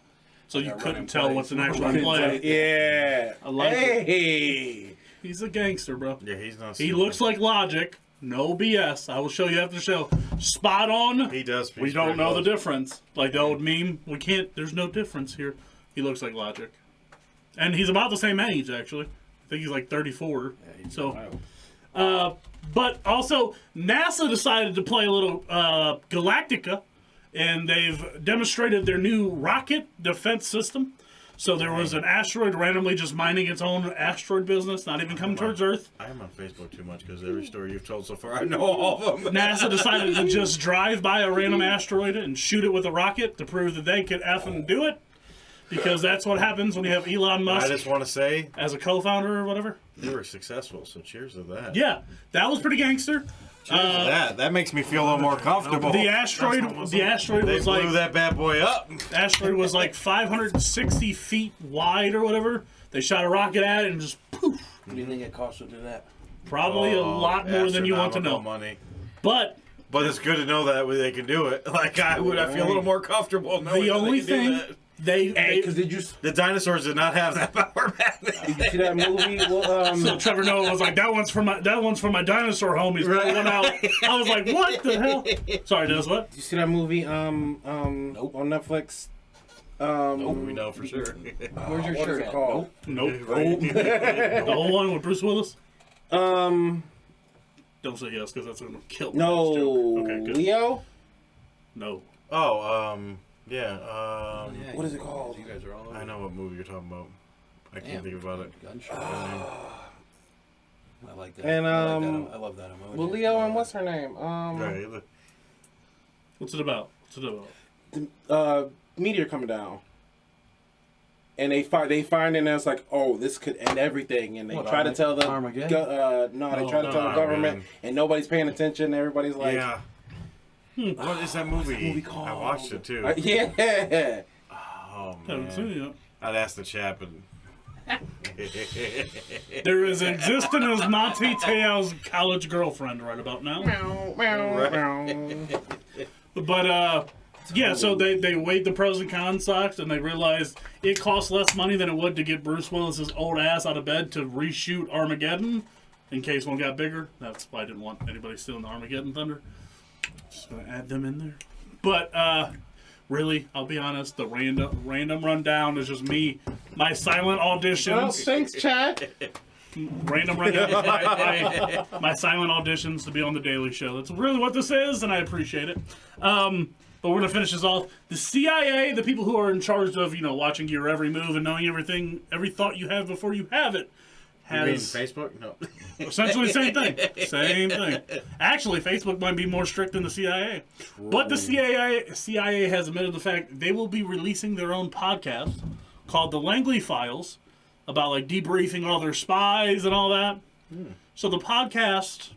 So you Yeah, couldn't running tell plays. what's an actual Running play. plays. Yeah. I like it. Hey. He's a gangster, bro. Yeah, he's not. He stupid. looks like Logic. No BS. I will show you after the show. Spot on. He does. We don't know the difference. Like the old meme. We can't. There's no difference here. He looks like Logic, and he's about the same age actually. I think he's like 34. So, but also NASA decided to play a little Galactica, and they've demonstrated their new rocket defense system. So there was an asteroid randomly just minding its own asteroid business, not even coming towards Earth. I am on Facebook too much because every story you've told so far, I know all of them. NASA decided to just drive by a random asteroid and shoot it with a rocket to prove that they could effing do it. Because that's what happens when you have Elon I Musk just want to say as a co-founder or whatever. you were successful, so cheers to that. Yeah, that was pretty gangster. Cheers to that. That makes me feel a little more comfortable. The asteroid They was blew like that bad boy up. asteroid was like 560 feet wide or whatever. They shot a rocket at it and just poof. What do you think it costs to do that? Probably a lot more than you want to know. Money. But But it's good to know that they can do it. Like I feel a little more comfortable knowing the that only they can do thing that. Because did you The dinosaurs did not have that power back then. did you see that movie? Well, so Trevor Noah was like, that one's for my dinosaur homies. Pull one out. I was like, what the hell? Sorry, Dennis, what? did you see that movie? On Netflix. We know for sure. Where's your What is shirt it at? called? Nope. The whole one with Bruce Willis? Um, Don't say yes, because that's going to kill me. no, Okay, good. Leo. No. Oh, yeah. Yeah, What is it called? You guys are all over. I know what movie you're talking about. I can't Damn. think about it. Gunshot. I like that. And, I love that emoji. Well, Leo and what's her name? Right. What's it about? Meteor coming down. And they find and it's like, oh, this could end everything, and they What, try to tell the Armageddon? they try to tell the government, man. and nobody's paying attention. Everybody's like, Yeah. What is that movie? movie called? I watched it too. Yeah. Oh Haven't seen it man. yet. I'd ask the chap and. There is existing as Monty Teo's college girlfriend right about now. But yeah, so they weighed the pros and cons stocks, and they realized it costs less money than it would to get Bruce Willis's old ass out of bed to reshoot Armageddon, in case one got bigger. That's why I didn't want anybody stealing the Armageddon thunder. Just gonna add them in there. But really, I'll be honest, the random rundown is just me, my silent auditions. Well, thanks, Chad. Random rundown. My silent auditions to be on the Daily Show. That's really what this is, and I appreciate it. But we're gonna finish this off. The CIA, the people who are in charge of watching your every move and knowing everything, every thought you have before you have it, You mean has Facebook? No. essentially the same thing. Same thing. Actually, Facebook might be more strict than the CIA. But the CIA has admitted the fact they will be releasing their own podcast called The Langley Files about like debriefing all their spies and all that. So the podcast,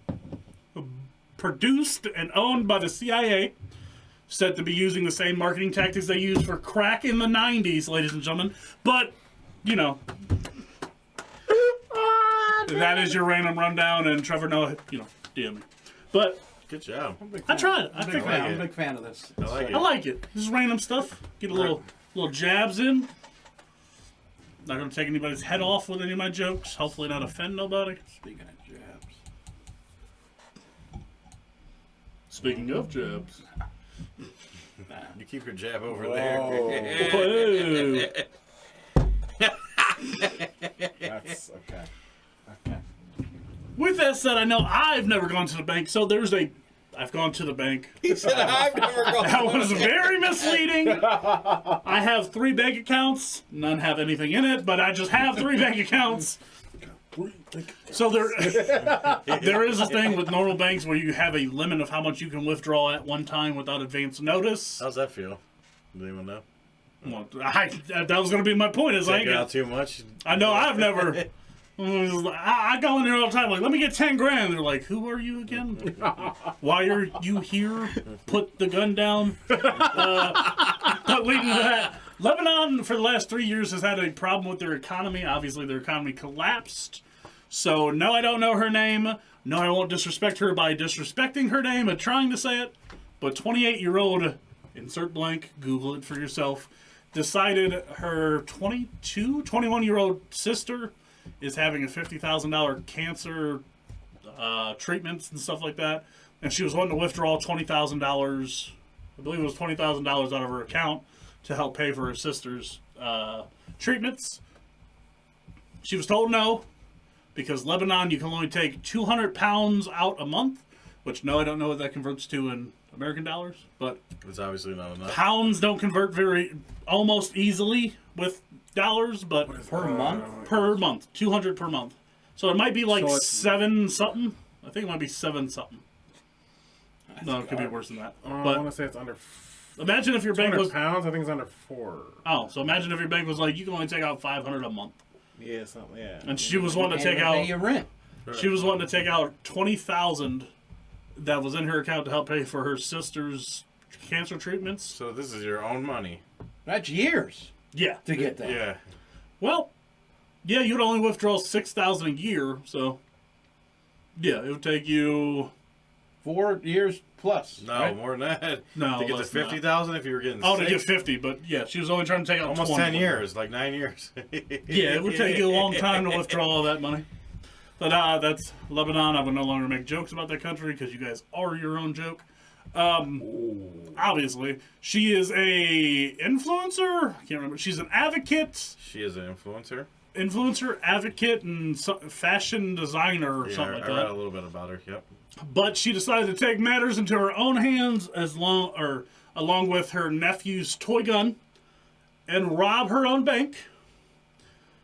produced and owned by the CIA, said to be using the same marketing tactics they used for crack in the 90s, ladies and gentlemen. But, that is your random rundown, and Trevor Noah, DM me. But Good job. I tried it. I think fan. I'm a big fan of this. I like I like it. This is random stuff. Get a little jabs in. Not going to take anybody's head off with any of my jokes. Hopefully not offend nobody. Speaking of jabs. Speaking of jabs. You keep your jab over Whoa. there. Whoa. That's okay. Okay. With that said, I know I've never gone to the bank, so I've gone to the bank. He said, I've never gone. That was very misleading. I have 3 bank accounts. None have anything in it, but I just have 3 bank accounts. So there is a thing with normal banks where you have a limit of how much you can withdraw at one time without advance notice. How's that feel? Does anyone know? Well, that was going to be my point. Is Take out too much? I know I've never. I go in there all the time, like, let me get 10 grand. They're like, who are you again? Why are you here? Put the gun down. But leading to that, Lebanon for the last 3 years has had a problem with their economy. Obviously, their economy collapsed. So, no, I don't know her name. No, I won't disrespect her by disrespecting her name and trying to say it. But 28-year-old, insert blank, Google it for yourself, decided her 21-year-old sister is having a $50,000 cancer treatments and stuff like that. And she was wanting to withdraw $20,000, I believe it was $20,000 out of her account to help pay for her sister's treatments. She was told no, because Lebanon, you can only take 200 pounds out a month, which, no, I don't know what that converts to in American dollars, but It's obviously not enough. pounds don't convert almost easily with dollars, but Per month? per month, 200 per month. So it might be like So it's- 7 something. I think it might be 7 something. No, it could be worse than that. I want But to say it's under imagine if your bank 200 was pounds. I think it's under 4. so imagine if your bank was like, you can only take out 500 a month, Yeah, something. Yeah. and she was wanting to take Pay out your rent. 20,000 that was in her account to help pay for her sister's cancer treatments. So this is your own money. That's years Yeah. to get that. Yeah. Well, yeah, you'd only withdraw $6,000 a year, so yeah, it would take you 4 years plus. No, right? more than that. No, to get to less than that. 50,000 if you were getting to get 6, 50, but yeah, she was only trying to take out almost 20. 10 years, like 9 years. Yeah, it would take you a long time to withdraw all that money. But that's Lebanon. I would no longer make jokes about that country because you guys are your own joke. Obviously, she is a influencer. I can't remember. She's an advocate, She is an influencer. advocate, and fashion designer or Yeah, something like I read that. a little bit about her. Yep. But she decided to take matters into her own hands along with her nephew's toy gun and rob her own bank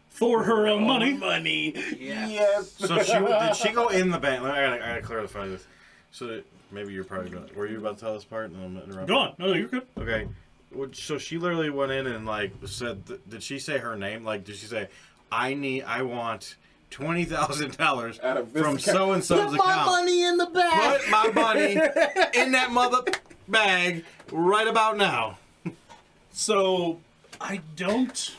for her own money. Yes. So did she go in the bank? I gotta clarify this. So maybe you're probably gonna. Were you about to tell this part? And I'm interrupting. Go on. No, you're good. Okay. So she literally went in and like said. Did she say her name? Like, did she say, I want $20,000 Out of this from account. so and so's account. money in the bag. Put my money in that mother bag right about now. So, I don't...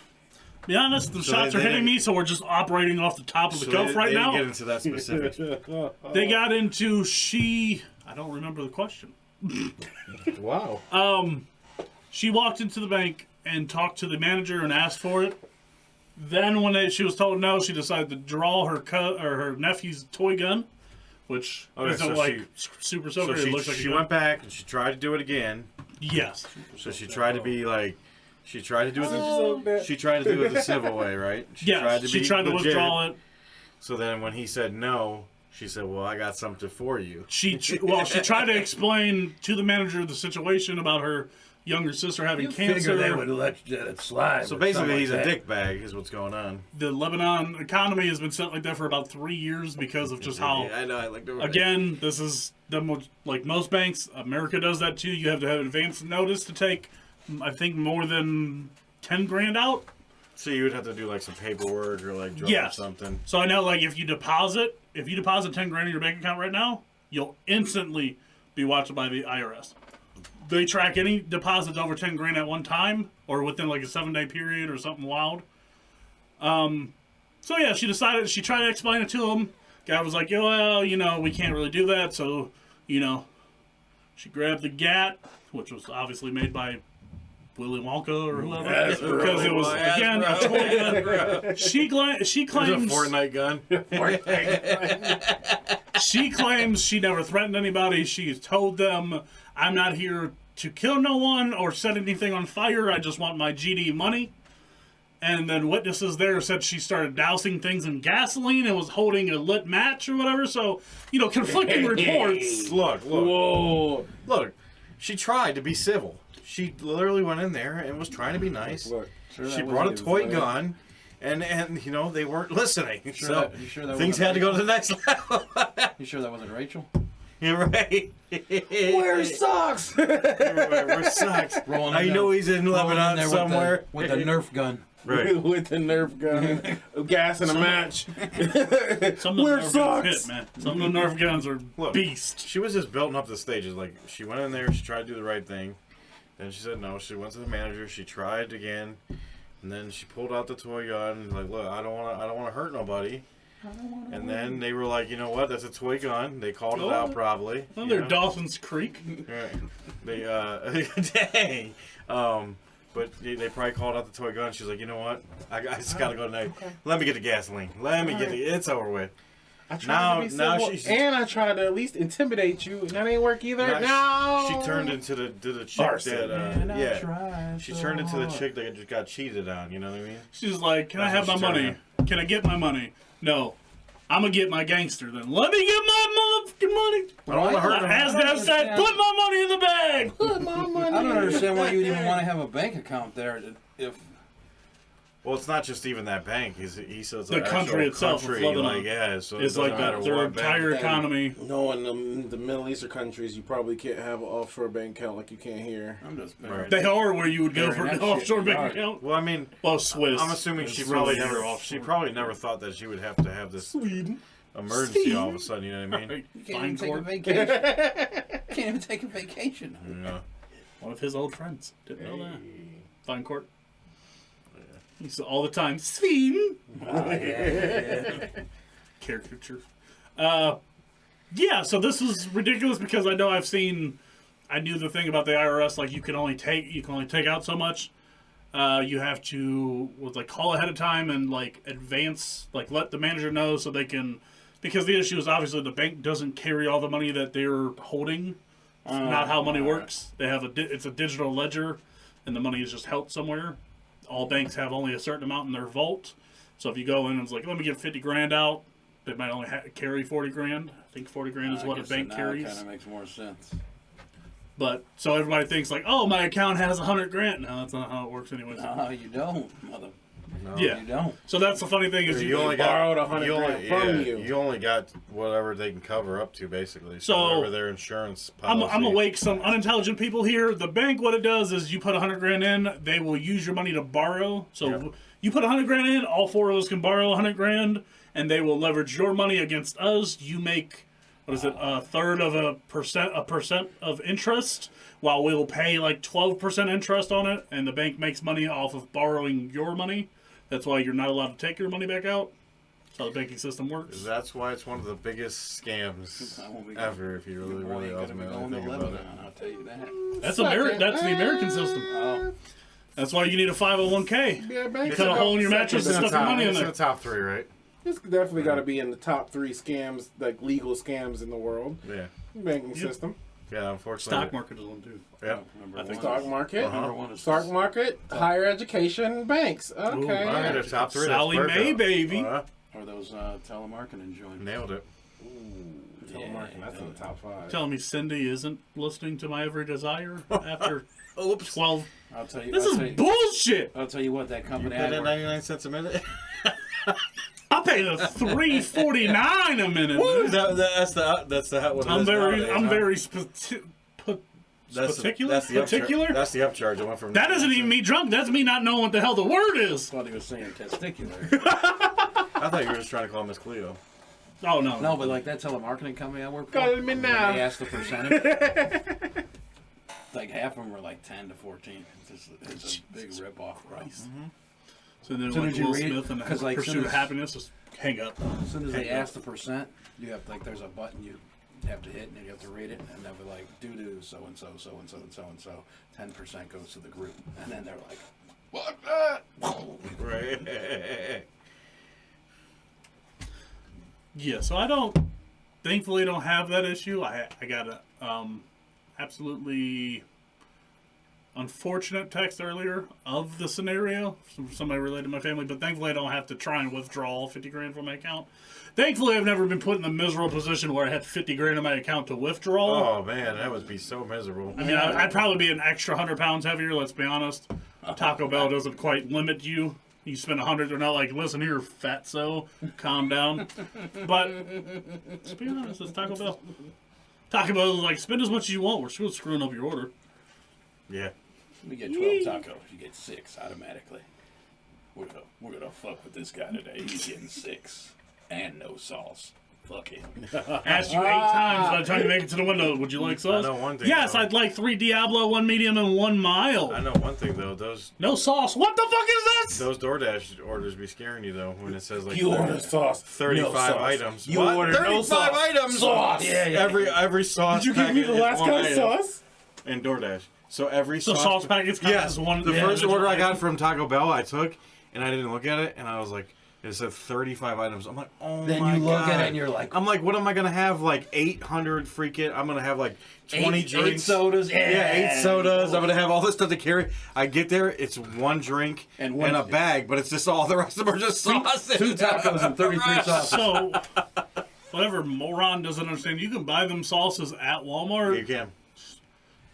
Be honest, the So shots they are hitting didn't- me, so we're just operating off the top of the So cuff they right didn't now. get into that specifics. They got into I don't remember the question. Wow. She walked into the bank and talked to the manager and asked for it. Then when she was told no, she decided to draw her nephew's toy gun, which Okay, isn't so super So soaker. It looks like she a went gun. back and she tried to do it again. Yes. So she tried to be like, she tried to do it. She tried to do it the civil way, right? Yes. She tried to legit. withdraw it. So then when he said no, she said, "Well, I got something for you." She tried to explain to the manager the situation about her younger sister having cancer. Figure they would let it slide. So with basically, something he's like a that. dick bag, is what's going on. The Lebanon economy has been set like that for about 3 years because of just how. Yeah, I know. I like the Again, this is like most banks. America does that too. You have to have advance notice to take, I think, more than 10 grand out. So you would have to do like some paperwork or like drop Yes. something. So I know, like, if you deposit 10 grand in your bank account right now, you'll instantly be watched by the IRS. They track any deposits over 10 grand at one time or within like a 7-day period or something wild. So yeah, she tried to explain it to him. Guy was like, yeah, well, we can't really do that. So, she grabbed the GAT, which was obviously made by Willy Wonka or whoever. Because it was, again, a toy gun. She It's a claims... Fortnite gun. She claims she never threatened anybody. She's told them, I'm not here to kill no one or set anything on fire. I just want my GD money. And then witnesses there said she started dousing things in gasoline and was holding a lit match or whatever. So, conflicting reports. Look. Whoa. Look. She tried to be civil. She literally went in there and was trying to be nice. Look. She brought a toy gun, And you know, they weren't listening. You sure So that things wasn't had to go to the Rachel? next level. You sure that wasn't Rachel? You're right. Where's socks? Where's socks? Rolling I in know there- he's in rolling in Lebanon there somewhere. with the Nerf gun. Right. With the Nerf gun, gas and a match. Some of the Where's Nerf guns socks? hit, man. Some of the Nerf guns are Look, beast. She was just building up the stages. Like, she went in there, she tried to do the right thing. Then she said no. She went to the manager. She tried again, and then she pulled out the toy gun. Like, look, I don't want to hurt nobody. And then they were like, you know what? That's a toy gun. They called it out probably. Oh, you they're know? Dawson's Creek. Right. They dang. But they probably called out the toy gun. She's like, you know what? I just gotta go tonight. Let me get the gasoline. Let me get it's over with. I tried to be civil, and I tried to at least intimidate you, and that ain't work either. No. She turned into the chick Arson. that she turned into the chick that just got cheated on. You know what I mean? She's like, can I That's have what my she's money? Can I get my money? No. I'm going to get my gangster then. Let me get my motherfucking money. I don't want to hurt her. As Dad said, put my money in the bag. Put my money. I don't understand why you would even want to have a bank account there if. Well, it's not just even that bank. He says The country itself is Lebanon. like, yeah, so It's like that. Their entire economy. No, in the Middle Eastern countries, you probably can't have an offshore bank account like you can't here. I'm just. Right. They are where you would go for Burying an that shit offshore in the bank yard. account. Well, I mean, Well, Swiss. I'm assuming It's she really probably never thought that she would have to have this Sweden. emergency all of a sudden. You know what I mean? You can't Fine even take a court. vacation. Can't even take a vacation. Yeah. One of his old friends. Didn't know that. Fine court. He said all the time, Sweden. Caricature. Yeah, so this was ridiculous because I know I knew the thing about the IRS, like you can only take out so much. You have to call ahead of time and advance, let the manager know so they can, because the issue is obviously the bank doesn't carry all the money that they're holding. It's not how money works. They have it's a digital ledger, and the money is just held somewhere. All banks have only a certain amount in their vault. So if you go in and it's like, let me get 50 grand out, they might only carry 40 grand. I think 40 grand is what a bank carries. Kind of makes more sense. But so everybody thinks like, oh, my account has 100 grand. No, that's not how it works anyways. No, you don't, mother. No. Yeah. You don't. So that's the funny thing is You only borrowed got 100 grand from you. You only got whatever they can cover up to, basically. So, whatever their insurance policy. I'm gonna wake some unintelligent people here. The bank, what it does is you put 100 grand in, they will use your money to borrow. So you put 100 grand in, all four of us can borrow 100 grand, and they will leverage your money against us. You make a third of a percent of interest, while we'll pay 12% interest on it, and the bank makes money off of borrowing your money. That's why you're not allowed to take your money back out. That's how the banking system works. That's why it's one of the biggest scams ever, if you really ultimately think about it. I'll tell you that. That's That's the American system. Oh. That's why you need a 501k. Yeah, You banks cut a hole in your mattress and It's stuff your money in in there. the top three, right? It's definitely got to be in the top 3 scams, legal scams in the world. Yeah. Banking system. Yeah, unfortunately. Stock market is one too. Yeah. I think Stock market. Number one is Stock market, higher education, banks. Okay. Ooh, All right, the top three. Sally that's perfect. Mae, baby. Or those telemarketing joints. Nailed it. Telemarketing, that's in the top 5. Telling me Cindy isn't listening to my every desire after Oops. 12. I'll tell you. This is bullshit. I'll tell you what. That You company. paid at 99 cents a minute? I pay the $3.49 a minute. man. That's the what it I'm is very nowadays, huh? particular. That's the particular. That's the upcharge. It went from That doesn't even me drunk. That's me not knowing what the hell the word is. I thought he was saying testicular. I thought you were just trying to call Miss Cleo. Oh no. No, but that telemarketing company I work for. Call me now. They asked the percentage. Half of them were 10 to 14. It's a big rip-off price. So then Soon as you Will read- Smith and the 'cause, Pursuit soon of as- Happiness, just hang up. As soon as they ask the percent, you have there's a button you have to hit, and you have to read it, and they'll be like, due to so and so, so and so, and so and so, 10% goes to the group, and then they're like, what? Right. Yeah, so thankfully don't have that issue. I got a absolutely unfortunate text earlier of the scenario from somebody related to my family, but thankfully I don't have to try and withdraw 50 grand from my account. Thankfully I've never been put in the miserable position where I had 50 grand in my account to withdraw. Oh man, that would be so miserable. I mean, I'd probably be an extra 100 pounds heavier, let's be honest. Taco Bell doesn't quite limit you You spend 100, they're not like, listen here, fatso, calm down. But, to be honest, it's Taco Bell. Taco Bell is like, spend as much as you want. We're still screwing up your order. Yeah. We get 12 tacos. You get 6 automatically. We're gonna fuck with this guy today. He's getting 6 and no sauce. Fuck him. Asked you 8 times by the time you make it to the window. Would you like sauce? I know one thing. Yes, though. I'd like 3 Diablo, 1 medium, and 1 mild. I know one thing though. No sauce. What the fuck is this? Those DoorDash orders be scaring you though when it says like You order sauce. 35 no sauce. items. You What? order 35 no sauce. items. Sauce. Yeah. Every sauce. Did you give me the packet is last one guy's item. sauce? And DoorDash. So every So sauce, sauce packets count Yes. as one. The yeah, first individual order I got item. from Taco Bell, I took, and I didn't look at it, and I was like, it said 35 items. I'm like, oh Then my you look God. at it and you're like, I'm like, what am I gonna have? Like 800 freaking. I'm gonna have like 20 8 drinks. sodas. Yeah, 8 sodas. I'm gonna have all this stuff to carry. I get there, it's 1 drink And and, one- a bag, but it's just all the rest of them are just sauces. 2 tacos and 33 sauces. So, whatever moron doesn't understand, you can buy them sauces at Walmart. You can.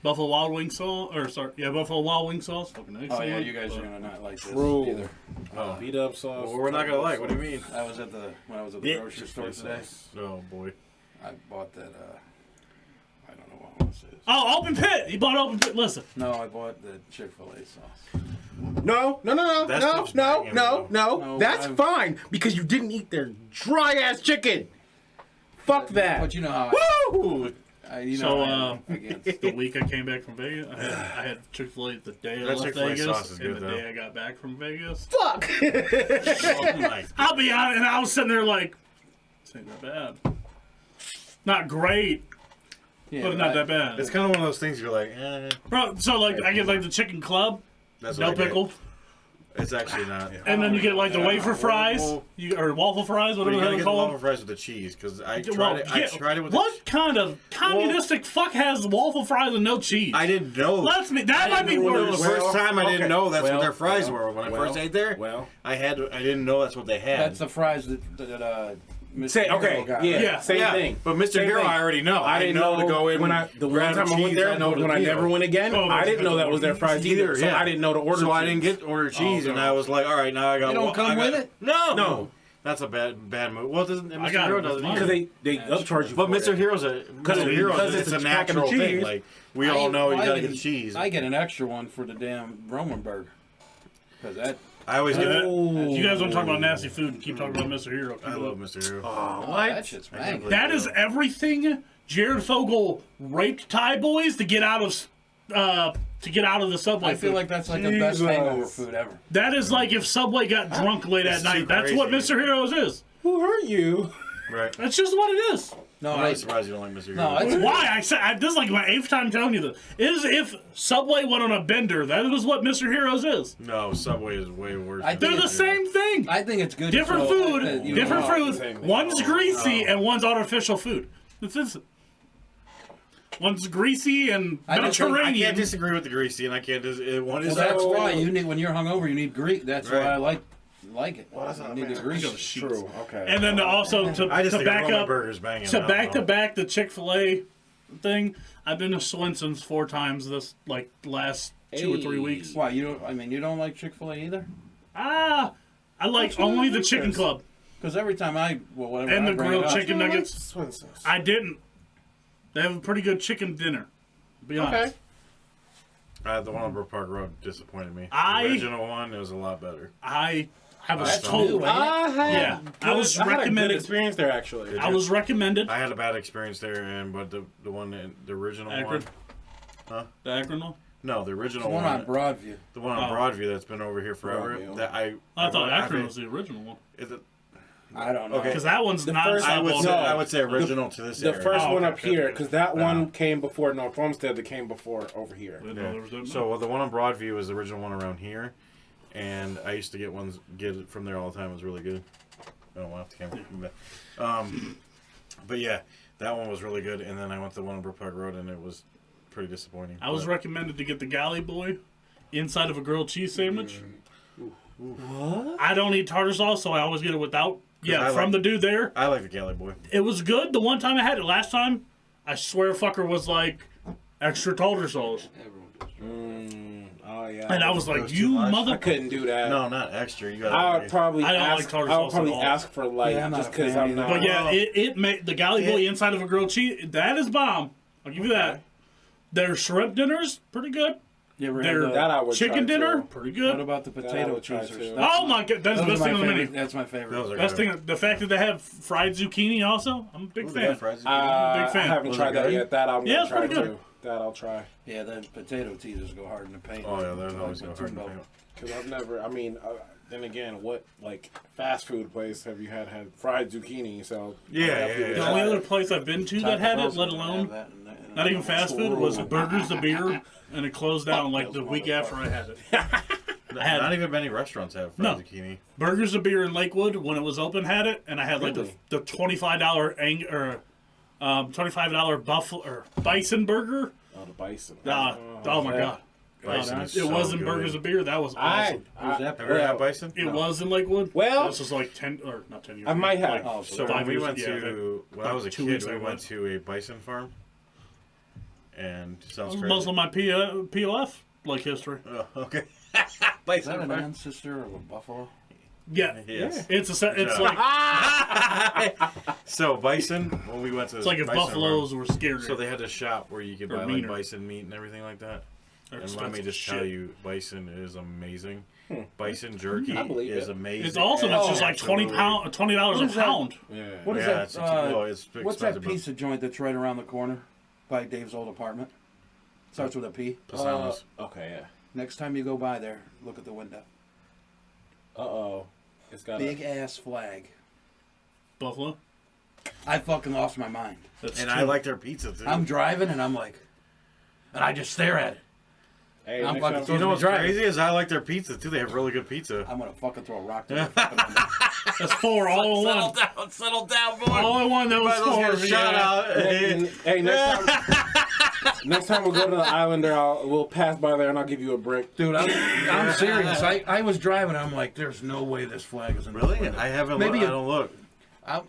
Buffalo Wild Wing sauce, Buffalo Wild Wing sauce. Fucking Oh yeah, excellent, you guys are but- gonna not like this True. either. Beat up sauce. Well, we're not gonna like. What do you mean? When I was at the Yeah. grocery store today, Oh boy. I bought that. I don't know what I want to say. This. Oh, Open Pit. He bought Open Pit. Listen, No, I bought the Chick-fil-A sauce. No. That stuff's banging, though. No, That's I'm- fine because you didn't eat their dry ass chicken. Fuck that. But you know how Woo! you So, know I am against. the week I came back from Vegas, I had Chick-fil-A the day I That left Chick-fil-A Vegas, sauce is and good, the though. day I got back from Vegas. Fuck. Oh my. I'll be honest, and I was sitting there like, this ain't that bad. Not great, Yeah, but not that bad. It's kind of one of those things you're like, Bro, so like I get like the chicken club, that's no what I get. pickle, It's actually not. and then you get like the wafer fries, or waffle fries, But whatever you the hell gotta they get the call waffle them. fries with the cheese because I tried Well, it. yeah, I tried it with what kind of communistic fuck has waffle fries and no cheese? I didn't know. That might be Well, worse. the first time I didn't okay. know that's Well, what their fries well, were. When I well, first ate there, well. I didn't know that's what they had. That's the fries that Mr. Say Hero okay. got. Yeah. Yeah. Same yeah, thing. but Mr. Same Hero, thing. I already know. I didn't know to go in when the one time I went there. I know When I never went again, Oh, I didn't know that was their fries either. So yeah. I didn't know to order. So I cheese. didn't get order cheese, Oh, and no. I was like, all right, now I got. They don't come with it? No. That's a bad move. Well, doesn't Mr. got Hero it with doesn't mine. either. because they upcharge you. But for Mr. it. Hero's because it's a packet of natural thing. cheese. Like we all know, you gotta get the cheese. I get an extra one for the damn Roman burger. Because that. I always get. You guys want to talk about nasty food and keep talking about Mr. Hero. I love Mr. Hero. That shit's banging. That is everything Jared Fogle raped Thai boys to get out of the Subway. I feel food. like that's like the best Jesus. hangover food ever. That is like if Subway got drunk late at It's night. too That's what crazy. Mr. Heroes is. Who hurt you? Right. That's just what it is. No, I'm I, really surprised you don't like Mr. Hero. no, it's Why? This is like my 8th time telling you this. Is if Subway went on a bender, that is what Mr. Heroes is. No, Subway is way worse. I than They're the Mr. Hero. same thing. I think it's good. Different so food, that you different know. same food. thing. One's greasy and one's artificial food. That's it. One's greasy and I just think- I Mediterranean. can't disagree with the greasy, and I can't. One is Well, that's So- why you need when you're hungover, you need Greek. That's Right. why I like it. that's you not need bad. the Greek. True. Okay. And then also I just to think back Roman up burger's banging. to I don't back to know. back the Chick-fil-A thing. I've been to Swenson's 4 times this like last 2 or 3 weeks. Why you don't? I mean, you don't like Chick-fil-A either? I like only the Chicken Club Because every time whatever and I the bring grilled it up, chicken nuggets. Swenson's. I didn't. They have a pretty good chicken dinner. To be honest. The one on Brook Park Road disappointed me. I- The original one, it was a lot better. I have a That's total. new, I had Yeah, I was I had a good recommended. experience there actually. I was recommended. I had a bad experience there, but the one the original Akron. one, The Akron one? no, the the original one on Broadview. the one on Oh. Broadview that's been over here forever. Broadview. That I thought Akron haven't- was the original one. is it- I don't know. Okay. Because that one's The not. first- I would all say, day. I would say original to this The area. first Oh, one okay, up here, okay. because that one came before North Homestead. That came before over here. Didn't know there was that So the one on Broadview was the original one around here, and I used to get it from there all the time. It was really good. I don't want to have the camera. But yeah, that one was really good. And then I went to the one on Brook Park Road, and it was pretty disappointing. I was But recommended to get the Galley Boy inside of a grilled cheese sandwich. What? I don't eat tartar sauce, so I always get it without. Yeah, I from like- the dude there. I like the Galley Boy. It was good. The one time I had it last time, I swear fucker was like extra tartar sauce. Everyone does. I Oh yeah. And I was like, That's you too much. I mother. couldn't do that. No, not extra. You got. I would probably I don't like ask. tartar I would sauce probably at all. ask for light Yeah, I'm not just a because fan I'm either. not. But yeah, it made the Galley Boy inside of a grilled cheese. That is bomb. I'll give you that. Their shrimp dinners, pretty good. You ever Their had that I would chicken try, dinner, too. pretty what good. about the I potato would try, teasers? too. Oh my god, that's the Those best are thing my on the favorite. menu. That's my favorite. Those are Best good. thing, the fact that they have fried zucchini also, I'm a big Ooh, they fan. got fries. Big I fan. haven't Was tried it that good? yet. That I'm Yeah, gonna it's try pretty good. too. That I'll try. Yeah, the potato teasers go hard in the paint. Oh yeah, they're always Like go hard. Jimbo. Because I've never. I mean, then again, what like fast food place have you had fried zucchini? So Yeah, definitely yeah, The yeah. only other place I've been to that had it, let alone not even fast food, was Burgers the Beer, and it closed down like the week after I had it. I had Not even many restaurants have fried No. zucchini. Burgers the Beer in Lakewood when it was open had it, and I had like Really? the $25 buffalo or bison burger. Oh, the bison. Oh my god. Bison is It so wasn't good. Burgers the Beer. That was awesome. Have you ever had bison? It was in Lakewood. Well- this was like 10 or not 10 years. I might ago, have. like Oh, So 5 when we years went ago, yeah, to when I about was a 2 kid, weeks we I went went. to a bison farm, and sounds That was crazy. most of my POF like history. Oh, okay. Is that bison an farm. ancestor of a buffalo? Yeah, Yes. it's Yeah. like So bison, when we went to it's like if bison buffaloes farm, were scary. so they had a shop where you could Or buy meaner. like bison meat and everything like that. They're And let me expensive just as tell shit. you, bison is amazing. Bison jerky I believe is it. amazing. It's awesome. It's just like Absolutely. $20 a is that? pound. Yeah. What is Yeah, that? it's well, it's What's that expensive, but pizza joint that's right around the corner by Dave's old apartment? Starts with a P. Pasamas. Okay. Yeah. Next time you go by there, look at the window. Oh. It's got Big ass flag. Buffalo. I fucking lost my mind. That's and true. I like their pizza too. I'm driving and I'm like, and I just stare at it. Hey, I'm next fucking time- throwing You know what's driving. crazy is I like their pizza too. They have really good pizza. I'm gonna fucking throw a rock to the fucking window. That's 4 all in one. Settle down, boy. All in one. That was 4. Shout Yeah. out. Hey, next time we go to the Islander, we'll pass by there and I'll give you a brick. Dude, I'm serious. I was driving. I'm like, there's no way this flag is in this Really? window. I haven't. Maybe I it- don't look.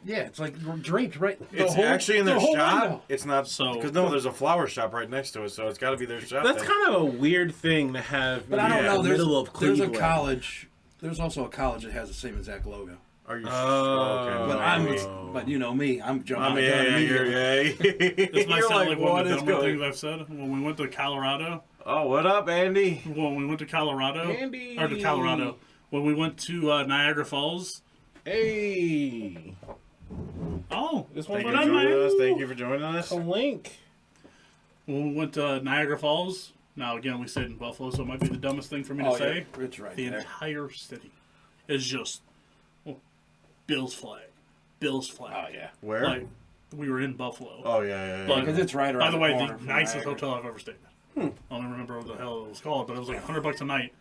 Yeah, it's like draped right. the It's whole- actually in the their whole shop. window. It's not So- because no, there's a flower shop right next to it, so it's got to be their shop. That's then. kind of a weird thing to have. But I don't Yeah, know. There's, middle of there's a Cleveland. college. There's also a college that has the same exact logo. Are you? But okay. but you know me, I'm jumping. I on mean, the gun yeah, immediately. This might You're sound like, like one what of the is dumber going? things I've said. When we went to Colorado, Oh, what up, Andy? when we went to Colorado, Andy. or to Colorado, when we went to Niagara Falls. Hey, Oh, this one Thank but you I for might- joining us. Thank you for joining us. a link. when we went to Niagara Falls. Now again, we stayed in Buffalo, so it might be the dumbest thing for me to Oh, say. yeah, it's right The there. entire city is just Bill's flag, Bill's flag. Oh yeah. Where? Like we were in Buffalo. Oh yeah. But- Because it's right By around the the way, corner the from nicest Niagara. hotel I've ever stayed in. I don't even remember what the hell it was called, but it was like $100 a night.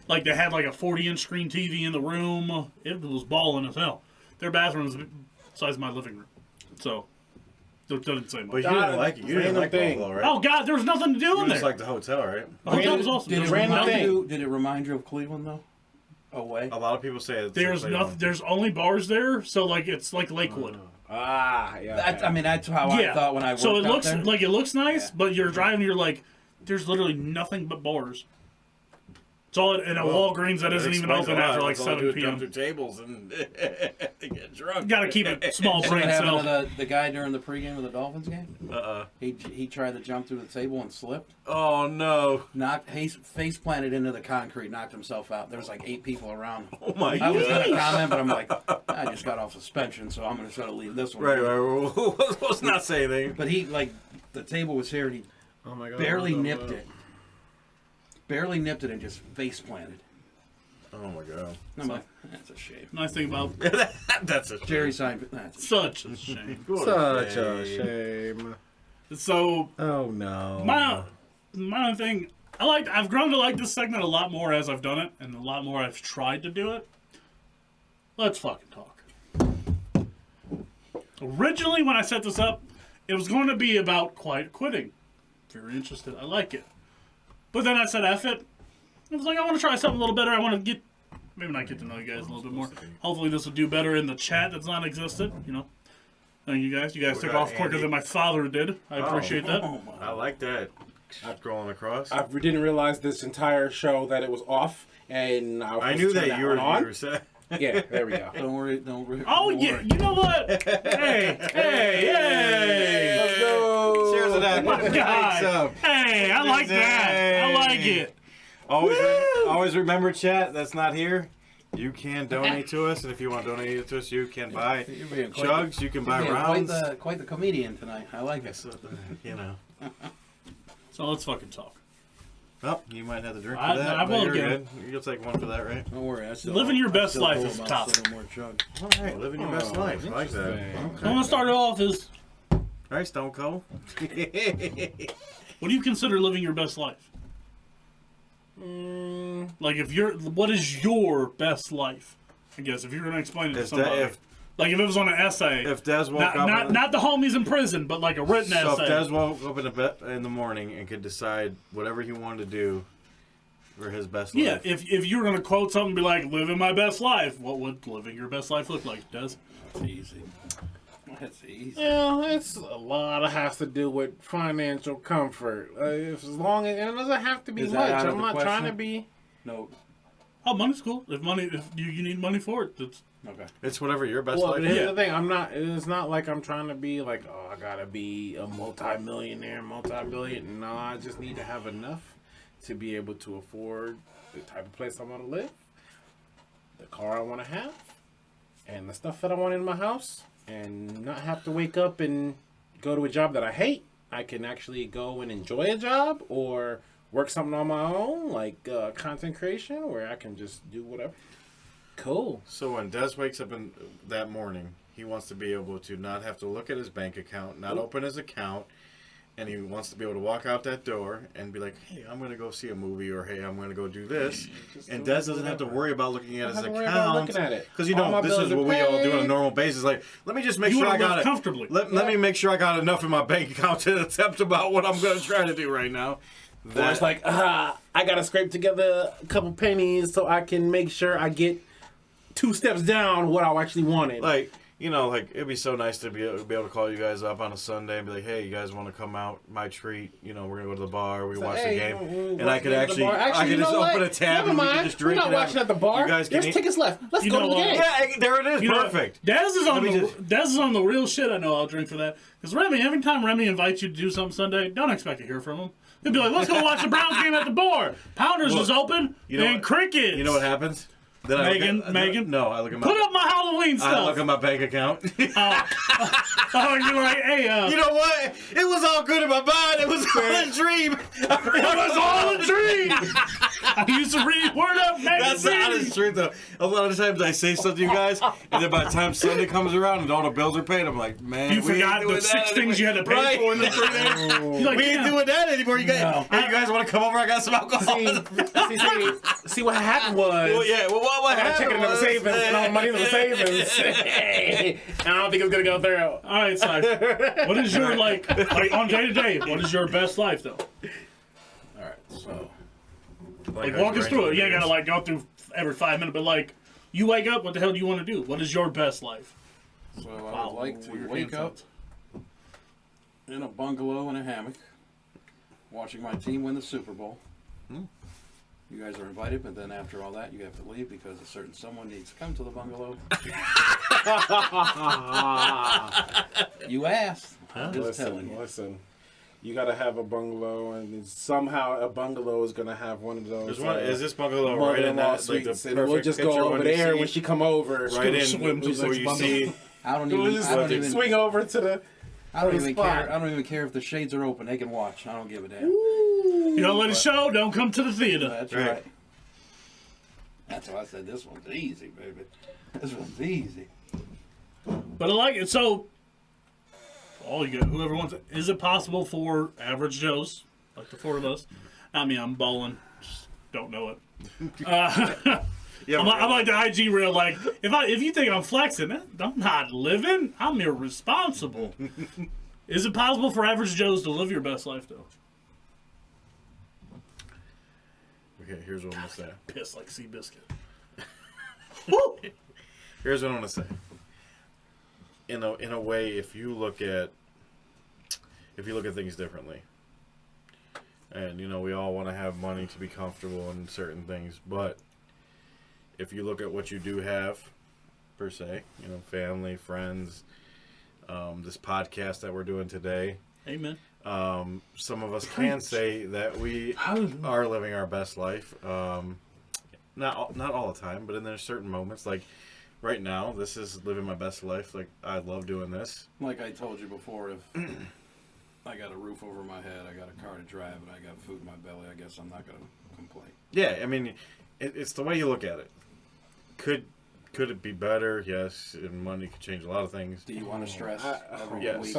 Like they had like a 40-inch screen TV in the room. It was balling as hell. Their bathroom was the size of my living room, so it doesn't say But much. you didn't like it. You didn't Random like thing. Buffalo, right? Oh God, there was nothing to do you in there. just like the hotel, right? The hotel was awesome. Did There it was random remind nothing- thing. you? Did it remind you of Cleveland though? Away. A lot of people say it's There's like nothing. There's only bars there, so like it's like Lakewood. Yeah. That's, I mean, that's how I thought when I worked So it out looks there. like it looks nice, Yeah. but you're driving. You're like, there's literally nothing but bars. It's all in a Walgreens that isn't even open after like 7 Jump p.m. through tables and get drunk. Got to keep it small See what brain happened cell. to the guy during the pregame of the Dolphins game? Uh-uh. He tried to jump through the table and slipped. Oh no! Face planted into the concrete, knocked himself out. There was like 8 people around. Oh my I was god! gonna comment, but I'm like, I just got off suspension, so I'm gonna try to leave this one. Right. Let's not say anything. But he the table was here and he Oh my god. barely nipped it. Barely nipped it and just face planted. Oh my god! I'm like, that's a shame. Nice thing about That's a Jerry Seinfeld. That's such a shame. Such a shame. So Oh no. my thing, I've grown to like this segment a lot more as I've done it, and a lot more I've tried to do it. Let's fucking talk. Originally, when I set this up, it was going to be about quiet quitting. Very interested. I like it. But then I said, F it. I was like, I want to try something a little better. I want to maybe not get to know you guys a little bit more. Hopefully this will do better in the chat that's non-existent, you know. Thank you guys. You guys took got off quicker Andy. than my father did. I appreciate that. oh my. I like that. Scrolling across. I didn't realize this entire show that it was off, and I knew that you were on. Yeah, there we go. Don't worry. Oh, yeah. You know what? Hey. Let's go. Cheers to that. My God. Hey, I like that. I like it. Always remember, chat, that's not here. You can donate to us, and if you want to donate to us, you can buy jugs, you can buy rounds. Quite the comedian tonight. I like it. You know. So let's fucking talk. Well, you might have to drink for I that, but won't you're get good. You'll take one for that, right? Don't worry. Living your best life is tough. More chug. All right, living your best life. I like that. Interesting. I'm going to start it off as, All right, Stone Cold. what do you consider living your best life? Like, what is your best life? I guess, if you're going to explain it to somebody. Like, if it was on an essay. If Des woke up... Not the homies in prison, but like a written essay. So if Des woke up in the morning and could decide whatever he wanted to do for his best life. Yeah, if you were going to quote something and be like, living my best life, what would living your best life look like, Des? It's easy. That's easy. Yeah, it's a lot that has to do with financial comfort. As long as it doesn't have to be Is that much. out of I'm the not trying to question? be. No. Oh, money's cool. If you need money for it, that's Okay. It's whatever your best Well, life but here's Yeah. the thing. It's not like I'm trying to be like, oh, I gotta be a multi-millionaire, multi-billion. No, I just need to have enough to be able to afford the type of place I want to live, the car I want to have, and the stuff that I want in my house, and not have to wake up and go to a job that I hate. I can actually go and enjoy a job or work something on my own, like content creation, where I can just do whatever. Cool. So when Des wakes up in that morning, he wants to be able to not have to look at his bank account, not open his account, and he wants to be able to walk out that door and be like, hey, I'm going to go see a movie, or hey, I'm going to go do this. And Des doesn't have to worry about looking at his account. Because, you know, this is what we all do on a normal basis. Like, let me just make sure I got it. Comfortably. Let me make sure I got enough in my bank account to attempt about what I'm going to try to do right now. Or it's like, I got to scrape together a couple pennies so I can make sure I get 2 steps down what I actually wanted. Like, you know, like, it'd be so nice to be able to call you guys up on a Sunday and be like, hey, you guys want to come out, my treat, you know, we're going to go to the bar, we can watch the game. And I could actually I could just open a tab and we can just drink it out. We're not watching at the bar. You guys can There's tickets left. Let's go to the game. Yeah, there it is. Perfect. Des is on the real shit. I know I'll drink for that. Because Remy, every time Remy invites you to do something Sunday, don't expect to hear from him. He'll be like, let's go watch the Browns game at the bar. Pounders is open. And crickets. You know what happens? Then Megan? No, I look at my... Put up my Halloween stuff. I look at my bank account. You're like, hey, you know what? It was all good in my mind. It was all a dream. It was all a dream. I used to read Word Up magazine. That's the honest truth, though. A lot of times I say something to you guys, and then by the time Sunday comes around and all the bills are paid, I'm like, man, you forgot the 6 things you had to pay for in the 3 days. Like, we ain't doing that anymore. You guys, hey, you guys want to come over? I got some alcohol. See what happened was. Well, yeah. Well, what happened? Checking into the savings and all the money in the savings. I don't think it's gonna go through. All right, Si. What is your like on day to day? What is your best life though? All right, so like walk us through it. You ain't gotta like go through every 5 minutes, but like you wake up, what the hell do you want to do? What is your best life? I would like to wake up in a bungalow in a hammock, watching my team win the Super Bowl. You guys are invited, but then after all that, you have to leave because a certain someone needs to come to the bungalow. You asked. I'm just telling you. Listen. You gotta have a bungalow, and somehow a bungalow is gonna have one of those. Is this bungalow right in that? Like the and we'll just go over there when she come over. Right in where you see. I don't even swing over to the. I don't even care. I don't even care if the shades are open. They can watch. I don't give a damn. You don't let it show. Don't come to the theater. That's right. That's why I said this one's easy, baby. This one's easy. But I like it. So, all you got, whoever wants it. Is it possible for average Joes, like the 4 of us? I mean, I'm balling. Just don't know it. I'm like the IG reel. Like if you think I'm flexing, I'm not living. I'm irresponsible. Is it possible for average Joes to live your best life though? Okay, here's what I'm gonna say. Piss like Seabiscuit. Here's what I'm gonna say. In a way, if you look at things differently, And, you know, we all want to have money to be comfortable in certain things. But if you look at what you do have, per se, you know, family, friends, this podcast that we're doing today. Amen. Some of us can say that we are living our best life. Not all the time, but in there's certain moments. Like right now, this is living my best life. Like I love doing this. Like I told you before, if I got a roof over my head, I got a car to drive, and I got food in my belly, I guess I'm not going to complain. Yeah, I mean, it's the way you look at it. Could it be better? Yes, and money could change a lot of things. Do you want to stress every yes. week?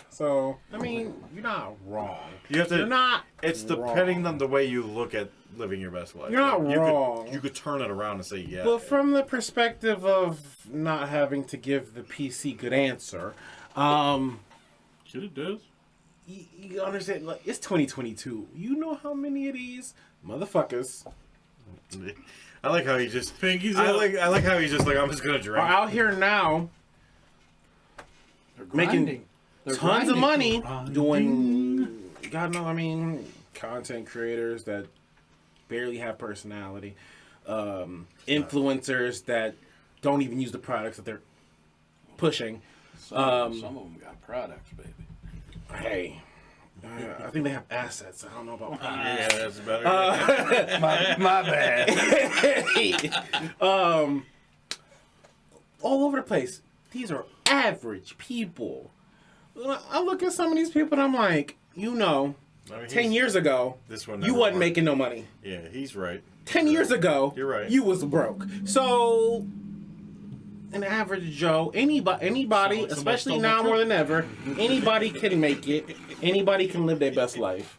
So I mean, you're not wrong. You have to. You're not. It's depending on the way you look at living your best life. You're not wrong. You could turn it around and say, yeah. But from the perspective of not having to give the PC good answer, Shit, it does. you understand? Like it's 2022. You know how many of these motherfuckers I like how he just. Pinkies I up. like how he's just like, I'm just gonna are drink. out here now They're making grinding. They're tons of grinding. money doing, God knows, I mean, content creators that barely have personality, influencers that don't even use the products that they're pushing. Some of them got products, baby. Hey, I think they have assets. I don't know about products. Yeah, that's better. My bad. All over the place. These are average people. I look at some of these people and I'm like, you know, I mean, 10 years ago, this one you never wasn't worked. making no money. Yeah, he's right. 10 years ago, You're right. you was broke. So, an average Joe, anybody, especially now more than ever, anybody can make it. Anybody can live their best life.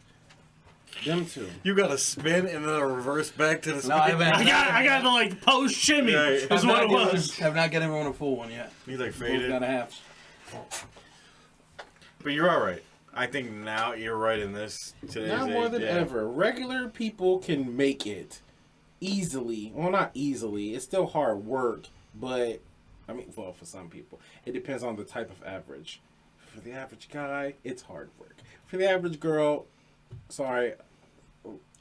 Them too. You got to spin and then a reverse back to the spin. No, I haven't. I got the like post shimmy. Right. Is what it was. Have not given everyone a full one yet. He's like Both faded. got a half. But you're all right. I think now you're right in this today's Now more age, than yeah. ever, regular people can make it easily. Well, not easily. It's still hard work, but I mean, well, for some people, it depends on the type of average. For the average guy, it's hard work. For the average girl, sorry.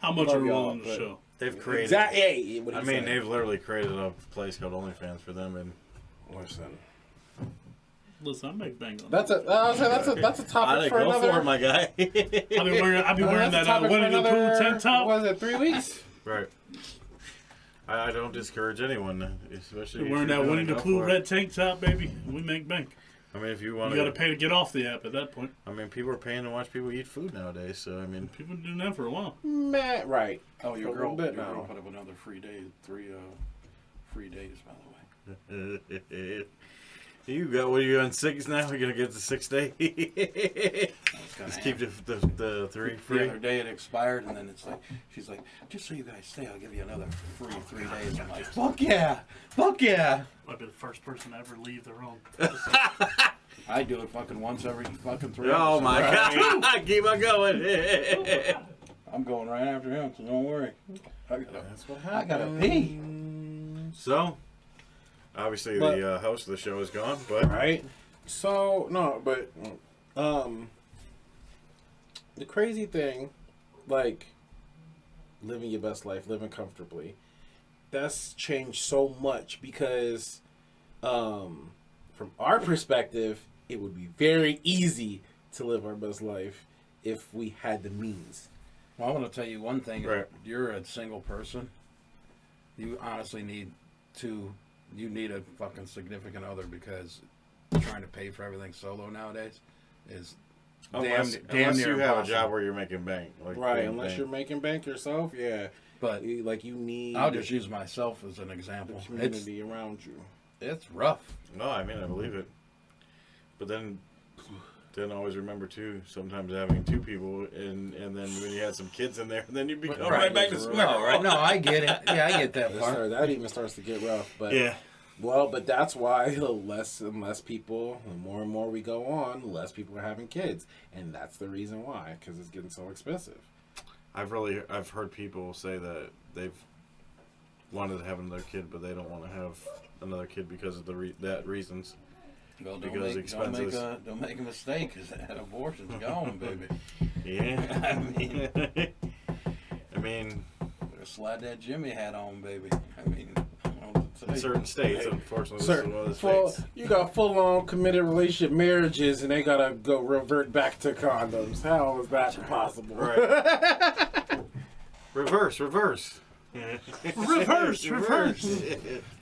How much Love are we y'all, on the but- show? They've created. Exactly. Hey, what I he mean, said. they've literally created a place called OnlyFans for them, and Listen, Listen, I make bang on that's that. that's a topic for go another. for it, my guy. I'll be wearing That's a that topic for Winnie the Pooh another, tank top. what was it, 3 weeks? Right. I don't discourage anyone, especially Be if wearing you're that gonna Winnie the go Pooh for red it. tank top, baby. We make bank. I mean, if you want You got to pay to get off the app at that point. I mean, people are paying to watch people eat food nowadays, so I mean, People been doing that for a while. Matt, right. Oh, your For a girl, little bit your girl now. put up another free day, 3 free days, by the way. you got what are you on 6 now? You're gonna get the 6th day. It's kinda Just keep the 3 The free. other day it expired, and then it's like, she's like, just so you guys stay, I'll give you another free 3 days. I'm like, fuck yeah, fuck yeah. I'd be the first person to ever leave their own. I do it fucking once every fucking 3 Oh episodes. my god! Keep on going. I'm going right after him, so don't worry. That's what I gotta pee. So, obviously But- the host of the show is gone, but Right? So, no, but, the crazy thing, like, living your best life, living comfortably, that's changed so much because, from our perspective, it would be very easy to live our best life if we had the means. Well, I want to tell you one thing. Right. If you're a single person, you honestly need you need a fucking significant other, because trying to pay for everything solo nowadays is unless damn near you have a impossible. job where you're making bank, like Right, doing unless bank. you're making bank yourself, yeah. But Like, you need I'll just use myself as an the example. community around you. It's rough. No, I mean I believe it, but then always remember too. Sometimes having 2 people, and then when you had some kids in there, then you become right back to square. No, right? No, I get it. Yeah, I get that part. That even starts to get rough. But Yeah. well, but that's why the less and less people, the more and more we go on, the less people are having kids, and that's the reason why, because it's getting so expensive. I've heard people say that they've wanted to have another kid, but they don't want to have another kid because of that reasons. Well, because expenses. Don't make a mistake, because that abortion's gone, baby. Yeah. I mean, better slide that Jimmy hat on, baby. I mean, I don't know what to in say. certain states, unfortunately, this is one of the Well, states. you got full-on committed relationship marriages, and they gotta go revert back to condoms. How is that possible? Right. reverse. Reverse.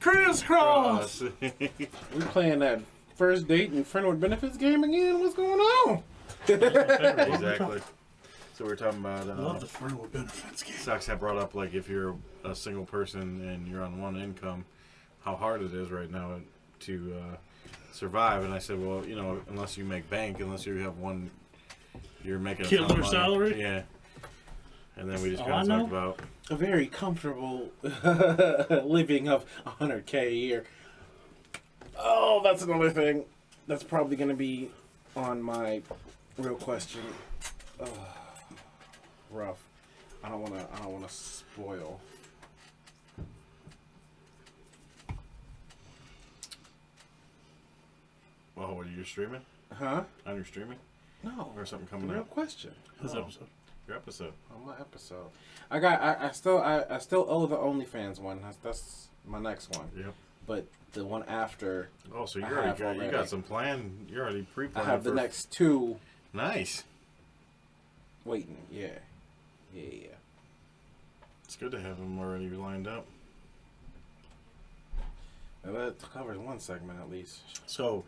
Crisscross. We playing that first date and friend with benefits game again? What's going on? Exactly. So we're talking about I love the friend with benefits game. Socks had brought up, like, if you're a single person and you're on one income, how hard it is right now to survive. And I said, well, you know, unless you make bank, unless you have one, you're making a ton of Killer money. salary? Yeah. And then we just Oh, kind I of know. talked about, A very comfortable living of $100K a year. Oh, that's another thing. That's probably going to be on my real question. Rough. I don't want to spoil. well, what are you streaming? Huh? On your streaming? No. Or something The coming real up? question. This Oh. episode. Your episode. On my episode. I still owe the OnlyFans one. That's my next one. Yep. But the one after, Oh, so you I already have got, you already. got some plan. You're already I pre-planned. have the for- next two Nice. waiting. Yeah. It's good to have them already lined up. Now that covers one segment at least. So,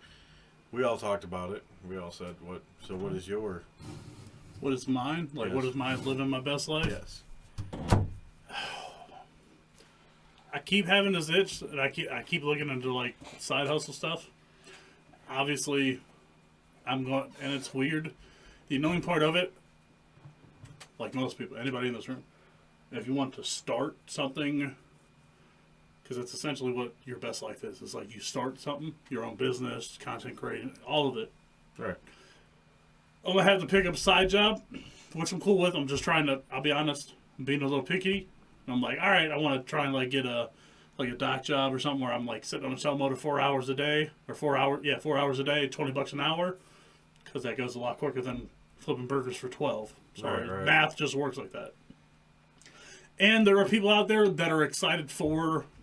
we all talked about it. We all said, what? So, what is your? What is mine? Like, Yes. what is mine living my best life? Yes. I keep having this itch, and I keep looking into, like, side hustle stuff. Obviously, I'm going, and it's weird. The annoying part of it, like most people, anybody in this room, if you want to start something, because it's essentially what your best life is. It's like you start something, your own business, content creating, all of it. Right. I'm going to have to pick up a side job, which I'm cool with. I'm just trying to, I'll be honest, I'm being a little picky. And I'm like, all right, I want to try and like get a dock job or something where I'm like sitting on a cell motor 4 hours a day, or 4 hours a day, $20 an hour, because that goes a lot quicker than flipping burgers for 12. Sorry, Right. math just works like that. And there are people out there that are excited to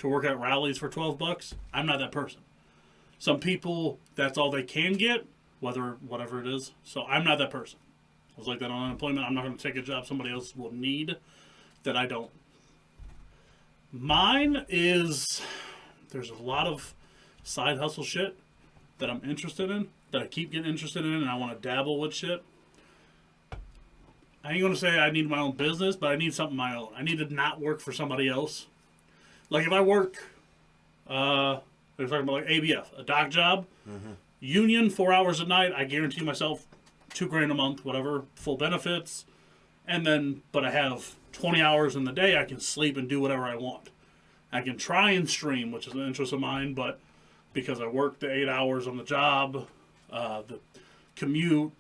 work at rallies for $12. I'm not that person. Some people, that's all they can get, whatever it is. So I'm not that person. I was like that on unemployment. I'm not going to take a job somebody else will need that I don't. Mine is, there's a lot of side hustle shit that I'm interested in, that I keep getting interested in, and I want to dabble with shit. I ain't going to say I need my own business, but I need something my own. I need to not work for somebody else. Like if I work, they're talking about like ABF, a dock job, union, 4 hours a night, I guarantee myself $2,000 a month, whatever, full benefits. And then, but I have 20 hours in the day, I can sleep and do whatever I want. I can try and stream, which is an interest of mine, but because I work the 8 hours on the job, the commute,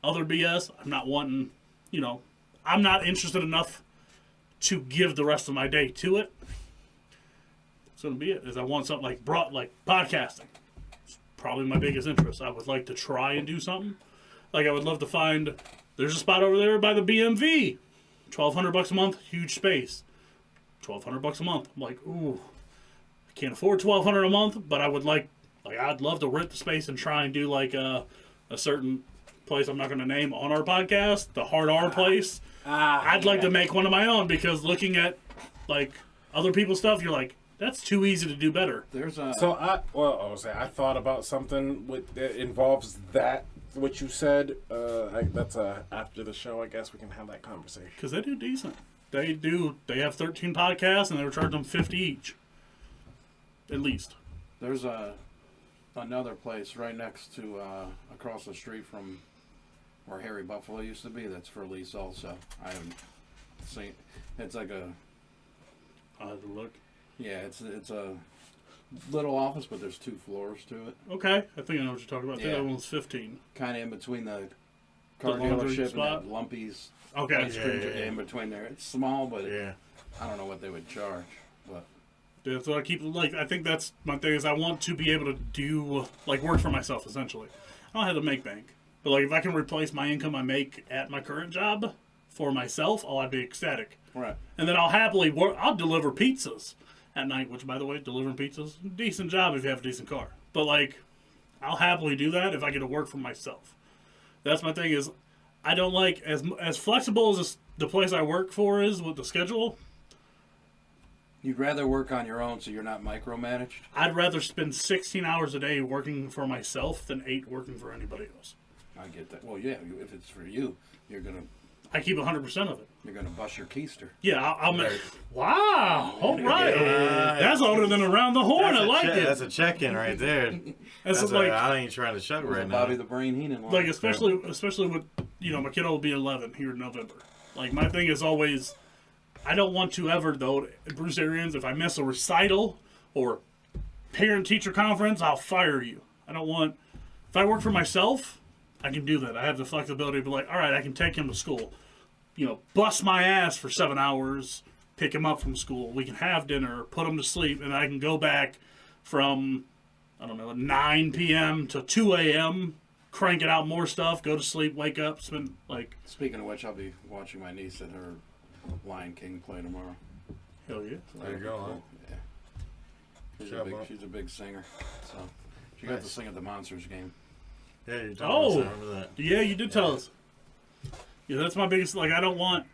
other BS, I'm not wanting, I'm not interested enough to give the rest of my day to it. It's going to be it, is I want something like podcasting. It's probably my biggest interest. I would like to try and do something. Like I would love to find, there's a spot over there by the BMV. $1,200 a month, huge space. $1,200 a month. I'm like, ooh, I can't afford $1,200 a month, but I would I'd love to rent the space and try and do like a certain place I'm not going to name on our podcast, the Hard R place. I'd like to make one of my own, because looking at like other people's stuff, you're like, that's too easy to do better. There's a So I thought about something that involves that. What you said. That's after the show. I guess we can have that conversation. Because they do decent. They have 13 podcasts, and they were charging them 50 each. At least. There's another place right next to across the street from where Harry Buffalo used to be. That's for lease also. I haven't seen. It's like a I'll have to look. yeah. It's a little office, but there's 2 floors to it. Okay, I think I know what you're talking about. I think Yeah. that one was 15. Kind of in between the car laundry dealership spot? and that Lumpy's Okay. ice cream Yeah. in between there. It's small, but Yeah. I don't know what they would charge. But Dude, That's what I keep, like, I think that's my thing is I want to be able to do, like, work for myself, essentially. I don't have to make bank. But, like, if I can replace my income I make at my current job for myself, I'd be ecstatic. Right. And then I'll happily work, I'll deliver pizzas at night, which, by the way, delivering pizzas, decent job if you have a decent car. But, like, I'll happily do that if I get to work for myself. That's my thing is, I don't like, as flexible as the place I work for is with the schedule, You'd rather work on your own so you're not micromanaged? I'd rather spend 16 hours a day working for myself than 8 working for anybody else. I get that. Well, yeah, if it's for you, you're gonna I keep 100% of it. bust your keister. Yeah, I'll make. Wow! All right, that's older than around the horn. I like it. That's a check-in right there. That's That's like, I ain't trying to shut right now. Bobby the Brain Heenan line. like especially with my kiddo will be 11 here in November. Like my thing is always, I don't want to ever though, Bruce Arians. If I miss a recital or parent-teacher conference, I'll fire you. I don't want. If I work for myself, I can do that. I have the flexibility to be like, all right, I can take him to school. Bust my ass for 7 hours, pick him up from school. We can have dinner, put him to sleep, and I can go back from, 9 p.m. to 2 a.m., crank it out more stuff, go to sleep, wake up, spend, like... Speaking of which, I'll be watching my niece at her Lion King play tomorrow. Hell yeah. So There you go, cool. Yeah. She's a big singer. So she got to sing at the Monsters game. Yeah, you're talking about Oh, that. yeah, you did tell us. Yeah, that's my biggest, I don't want,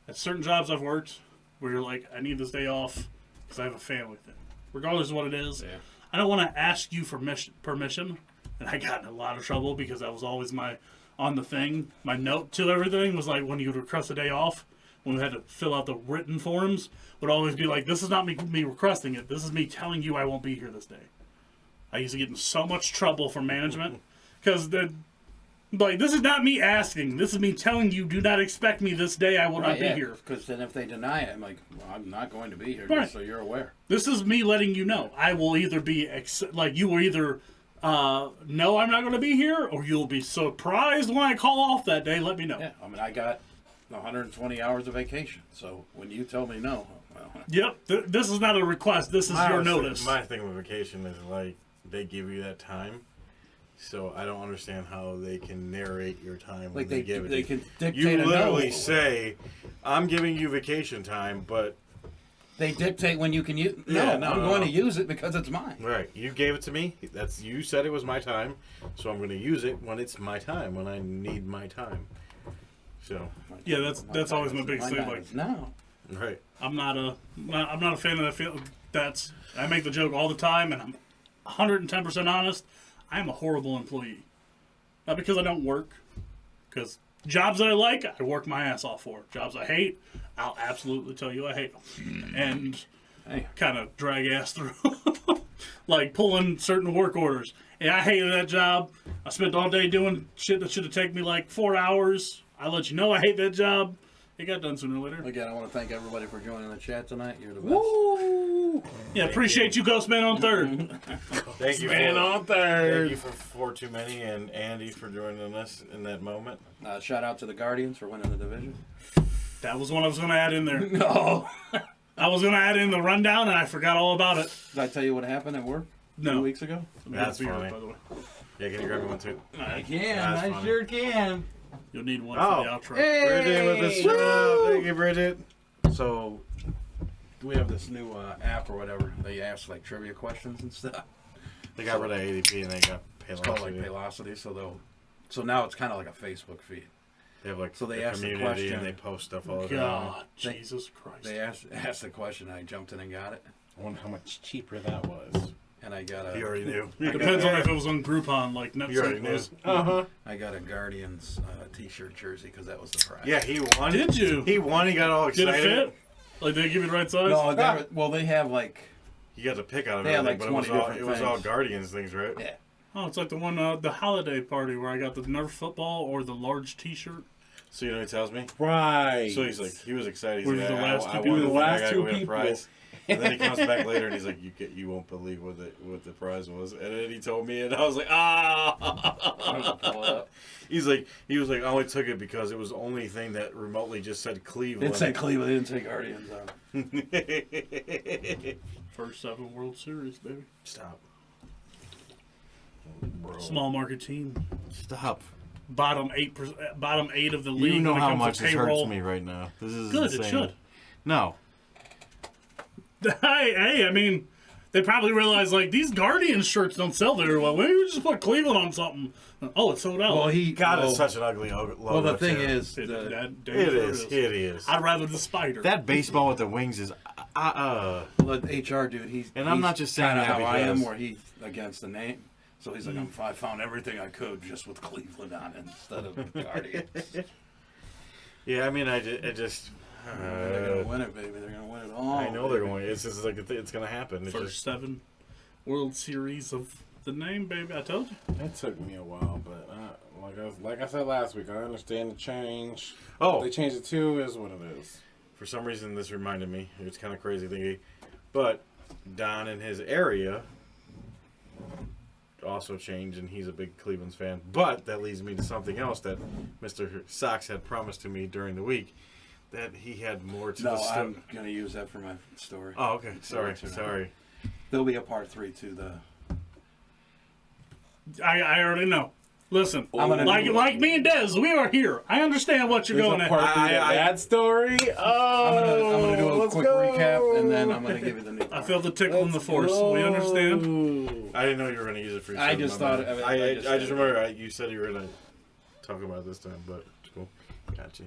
at certain jobs I've worked, where you're like, I need this day off because I have a family thing. Regardless of what it is, Yeah. I don't want to ask you for permission, and I got in a lot of trouble because that was always my note to everything was like when you would request a day off, when we had to fill out the written forms, would always be like, this is not me requesting it, this is me telling you I won't be here this day. I used to get in so much trouble from management because this is not me asking. This is me telling you, do not expect me this day. I will not be here. Because then if they deny it, I'm like, well, I'm not going to be here, Right. just so you're aware. This is me letting you know. I will either be, you will either know I'm not going to be here, or you'll be surprised when I call off that day. Let me know. Yeah, I mean, I got 120 hours of vacation, so when you tell me no, well... Yep, this is not a request. This is your notice. My thing with vacation is like they give you that time. So I don't understand how they can narrate your time when Like they give it. they can dictate You a literally no. say, "I'm giving you vacation time," but They dictate when you can use. Yeah, I'm going to use it because it's mine. right, you gave it to me. You said it was my time, so I'm going to use it when it's my time, when I need my time. So Yeah, that's always my biggest thing. time Like, is now. right, I'm not a fan of that feel. I make the joke all the time, and I'm 110% honest. I am a horrible employee. Not because I don't work, because jobs that I like, I work my ass off for. Jobs I hate, I'll absolutely tell you I hate them. And kind of drag ass through. Like pulling certain work orders. And I hated that job. I spent all day doing shit that should have taken me like 4 hours. I let you know I hate that job. It got done sooner or later. Again, I want to thank everybody for joining the chat tonight. You're the best. Woo! Yeah, appreciate you, Ghost Man on Third. thank you, Man on third. Thank you for Too Many and Andy for joining us in that moment. Shout out to the Guardians for winning the division. That was one I was going to add in there. No. I was going to add in the rundown, and I forgot all about it. Did I tell you what happened at work No. 2 weeks ago? That's Beer, funny. by the way. Yeah, can you grab me one too? I can. That's I funny. sure can. You'll need one Oh. for the outro. Bridget with the show. Thank you, Bridget. So, we have this new app or whatever. They ask like trivia questions and stuff. They got rid of ADP and they got It's called like Paylocity. Paylocity. So now it's kind of like a Facebook feed. They have like So they the asked the community question. and they post stuff all the time. God, Jesus Christ. They asked the question. I jumped in and got it, I wonder how much cheaper that was. and I got You a already knew. Depends on if it was on Groupon, like You already Netflix knew. was. I got a Guardians T-shirt jersey because that was the prize. Yeah, he won. Did you? He won. He got all Did excited. it fit? Like, did they give you the right size? No, they have like You got to pick out of They had, everything, like, but 20 it different was all things. Guardians things, right? yeah. Oh, it's like the one, the holiday party where I got the Nerf football or the large T-shirt. So you know what he tells me? Right. So he's like, he was excited. He's We're like, the last I two won people. the The last I two got a people. prize. And then he comes back later and he's like, you won't believe what the prize was. And then he told me, and I was like, ah. He was like, I only took it because it was the only thing that remotely just said Cleveland. Didn't say Cleveland. Didn't say Guardians. First 7 World Series, baby. Stop. Small market team. Stop. Bottom 8 of the league. You know when it how comes much to this payroll. hurts me right now. This is Good, insane. it should. No. Hey, I mean, they probably realized, like, these Guardians shirts don't sell very well. Maybe we just put Cleveland on something. Oh, it's sold out. Well, God, it's such an ugly logo. Well, the thing too. is, It It is. I'd rather the spider. That baseball with the wings is the HR dude, he's And I'm not just saying kinda that how I am, because- where he's against the name. So he's like, I found everything I could just with Cleveland on it instead of the Guardians. Yeah, I mean, it just. They're gonna win it, baby. They're gonna win it all. I know they're going. It's just like it's gonna happen. It's First just, 7 World Series of the name, baby. I told you. That took me a while, but like I said last week, I understand the change. Oh. What they changed it to is what it is. For some reason, this reminded me. It's kind of crazy thinking, but Don in his area also changed, and he's a big Cleveland fan. But that leads me to something else that Mr. Sox had promised to me during the week, that he had more to No, the story. I'm gonna use that for my story. Oh, okay. Sorry. There'll be a part 3 to the. I already know. Listen, I'm gonna like me and Dez, we are here. I understand what you're There's going a at. part 3 to that story. Oh, I'm gonna do a let's quick go. recap, and then I'm gonna give you the new I part. feel the tickle in the force. We understand. I didn't know you were going to use it for your I son, just my thought bad. of it. I just remember you said you were going to talk about it this time, but it's cool. Gotcha.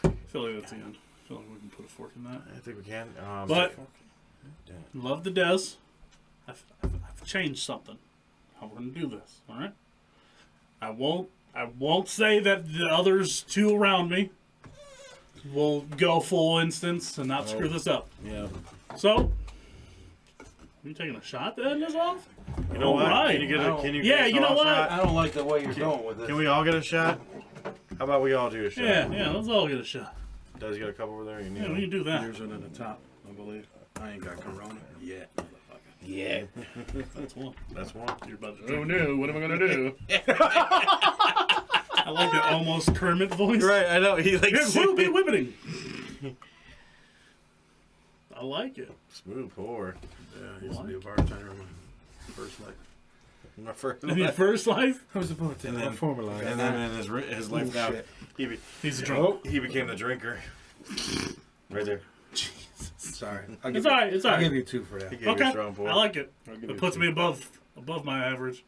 I feel like that's the end. I feel like we can put a fork in that. I think we can. But love the Dez. I've changed something. How we're going to do this, all right? I won't say that the others 2 around me will go full instance and not screw this up. Yeah. So, you taking a shot to end this off? you know what? Alright. Can you Yeah, get us you know all a what? shot? I don't like the way you're going with this. Can we all get a shot? How about we all do a shot? Yeah, let's all get a shot. Does you got a couple over there? You need Yeah, we one? can do that. Here's one at the top, I believe. I ain't got Corona yet, motherfucker. Yeah. That's one. That's one. You're about to. Oh no! What am I gonna do? I like that almost Kermit voice. Right, I know. He like Here's will be whipping. I like it. smooth pour. Yeah, I used to be a bartender in my first life. My first In your first life, I was about to And then- formalize. and then in his life now, shit. he's a drunk. he became the drinker. Right there. Sorry. It's alright. It's I'll alright. give you 2 for that. He gave you a Okay, strong pour. I like it. I'll give It you puts 2. me above my average.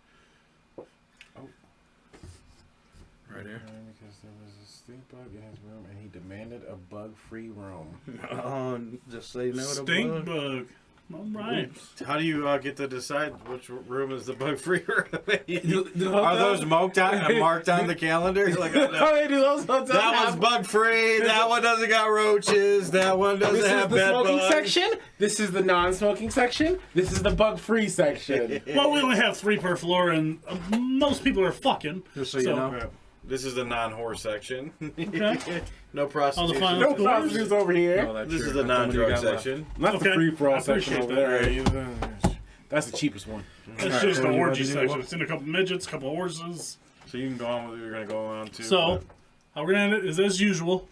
Right here. Because there was a stink bug in his room, and he demanded a bug-free room. Oh, just say no to Stink bug. bug. All right. How do you get to decide which room is the bug-free room? the Are those marked on the calendar? Like, no. They do those hotels That one's have- bug-free. That one doesn't got roaches. That one doesn't This is have the bed smoking bugs. section. This is the non-smoking section. This is the bug-free section. Well, we only have 3 per floor, and most people are fucking. Just so you know. Yeah. This is the non-whore section. Okay. No prostitution. final No Doors? prostitutes over here. No, that's This your- is the that's how many you non-drug got left. section. Not the Okay. free-for-all I section appreciate over that. there. That's the cheapest one. That's just the Well, you orgy ready to section. go? It's in a couple midgets, a couple horses. So you can go on with what you're going to go on to. So, how we're gonna end it is as usual.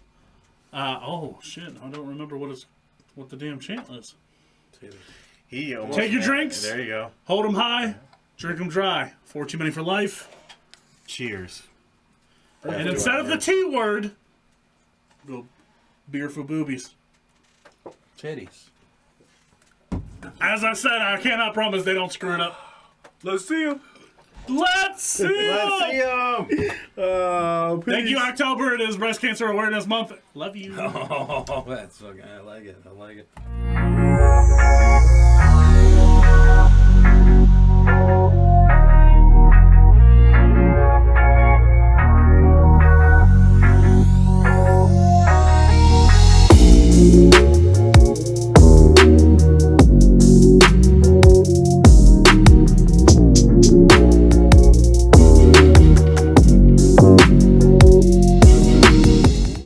Oh shit! I don't remember what the damn chant is. He almost Take your drinks. There you go. Hold 'em high, drink 'em dry. 4 too many for life. Cheers. And instead of the T word, go beer for boobies. Titties. As I said, I cannot promise they don't screw it up. Let's see him. Let's see. Let's see him. Thank you, October. It is Breast Cancer Awareness Month. Love you. Oh, that's fucking. I like it. I like it.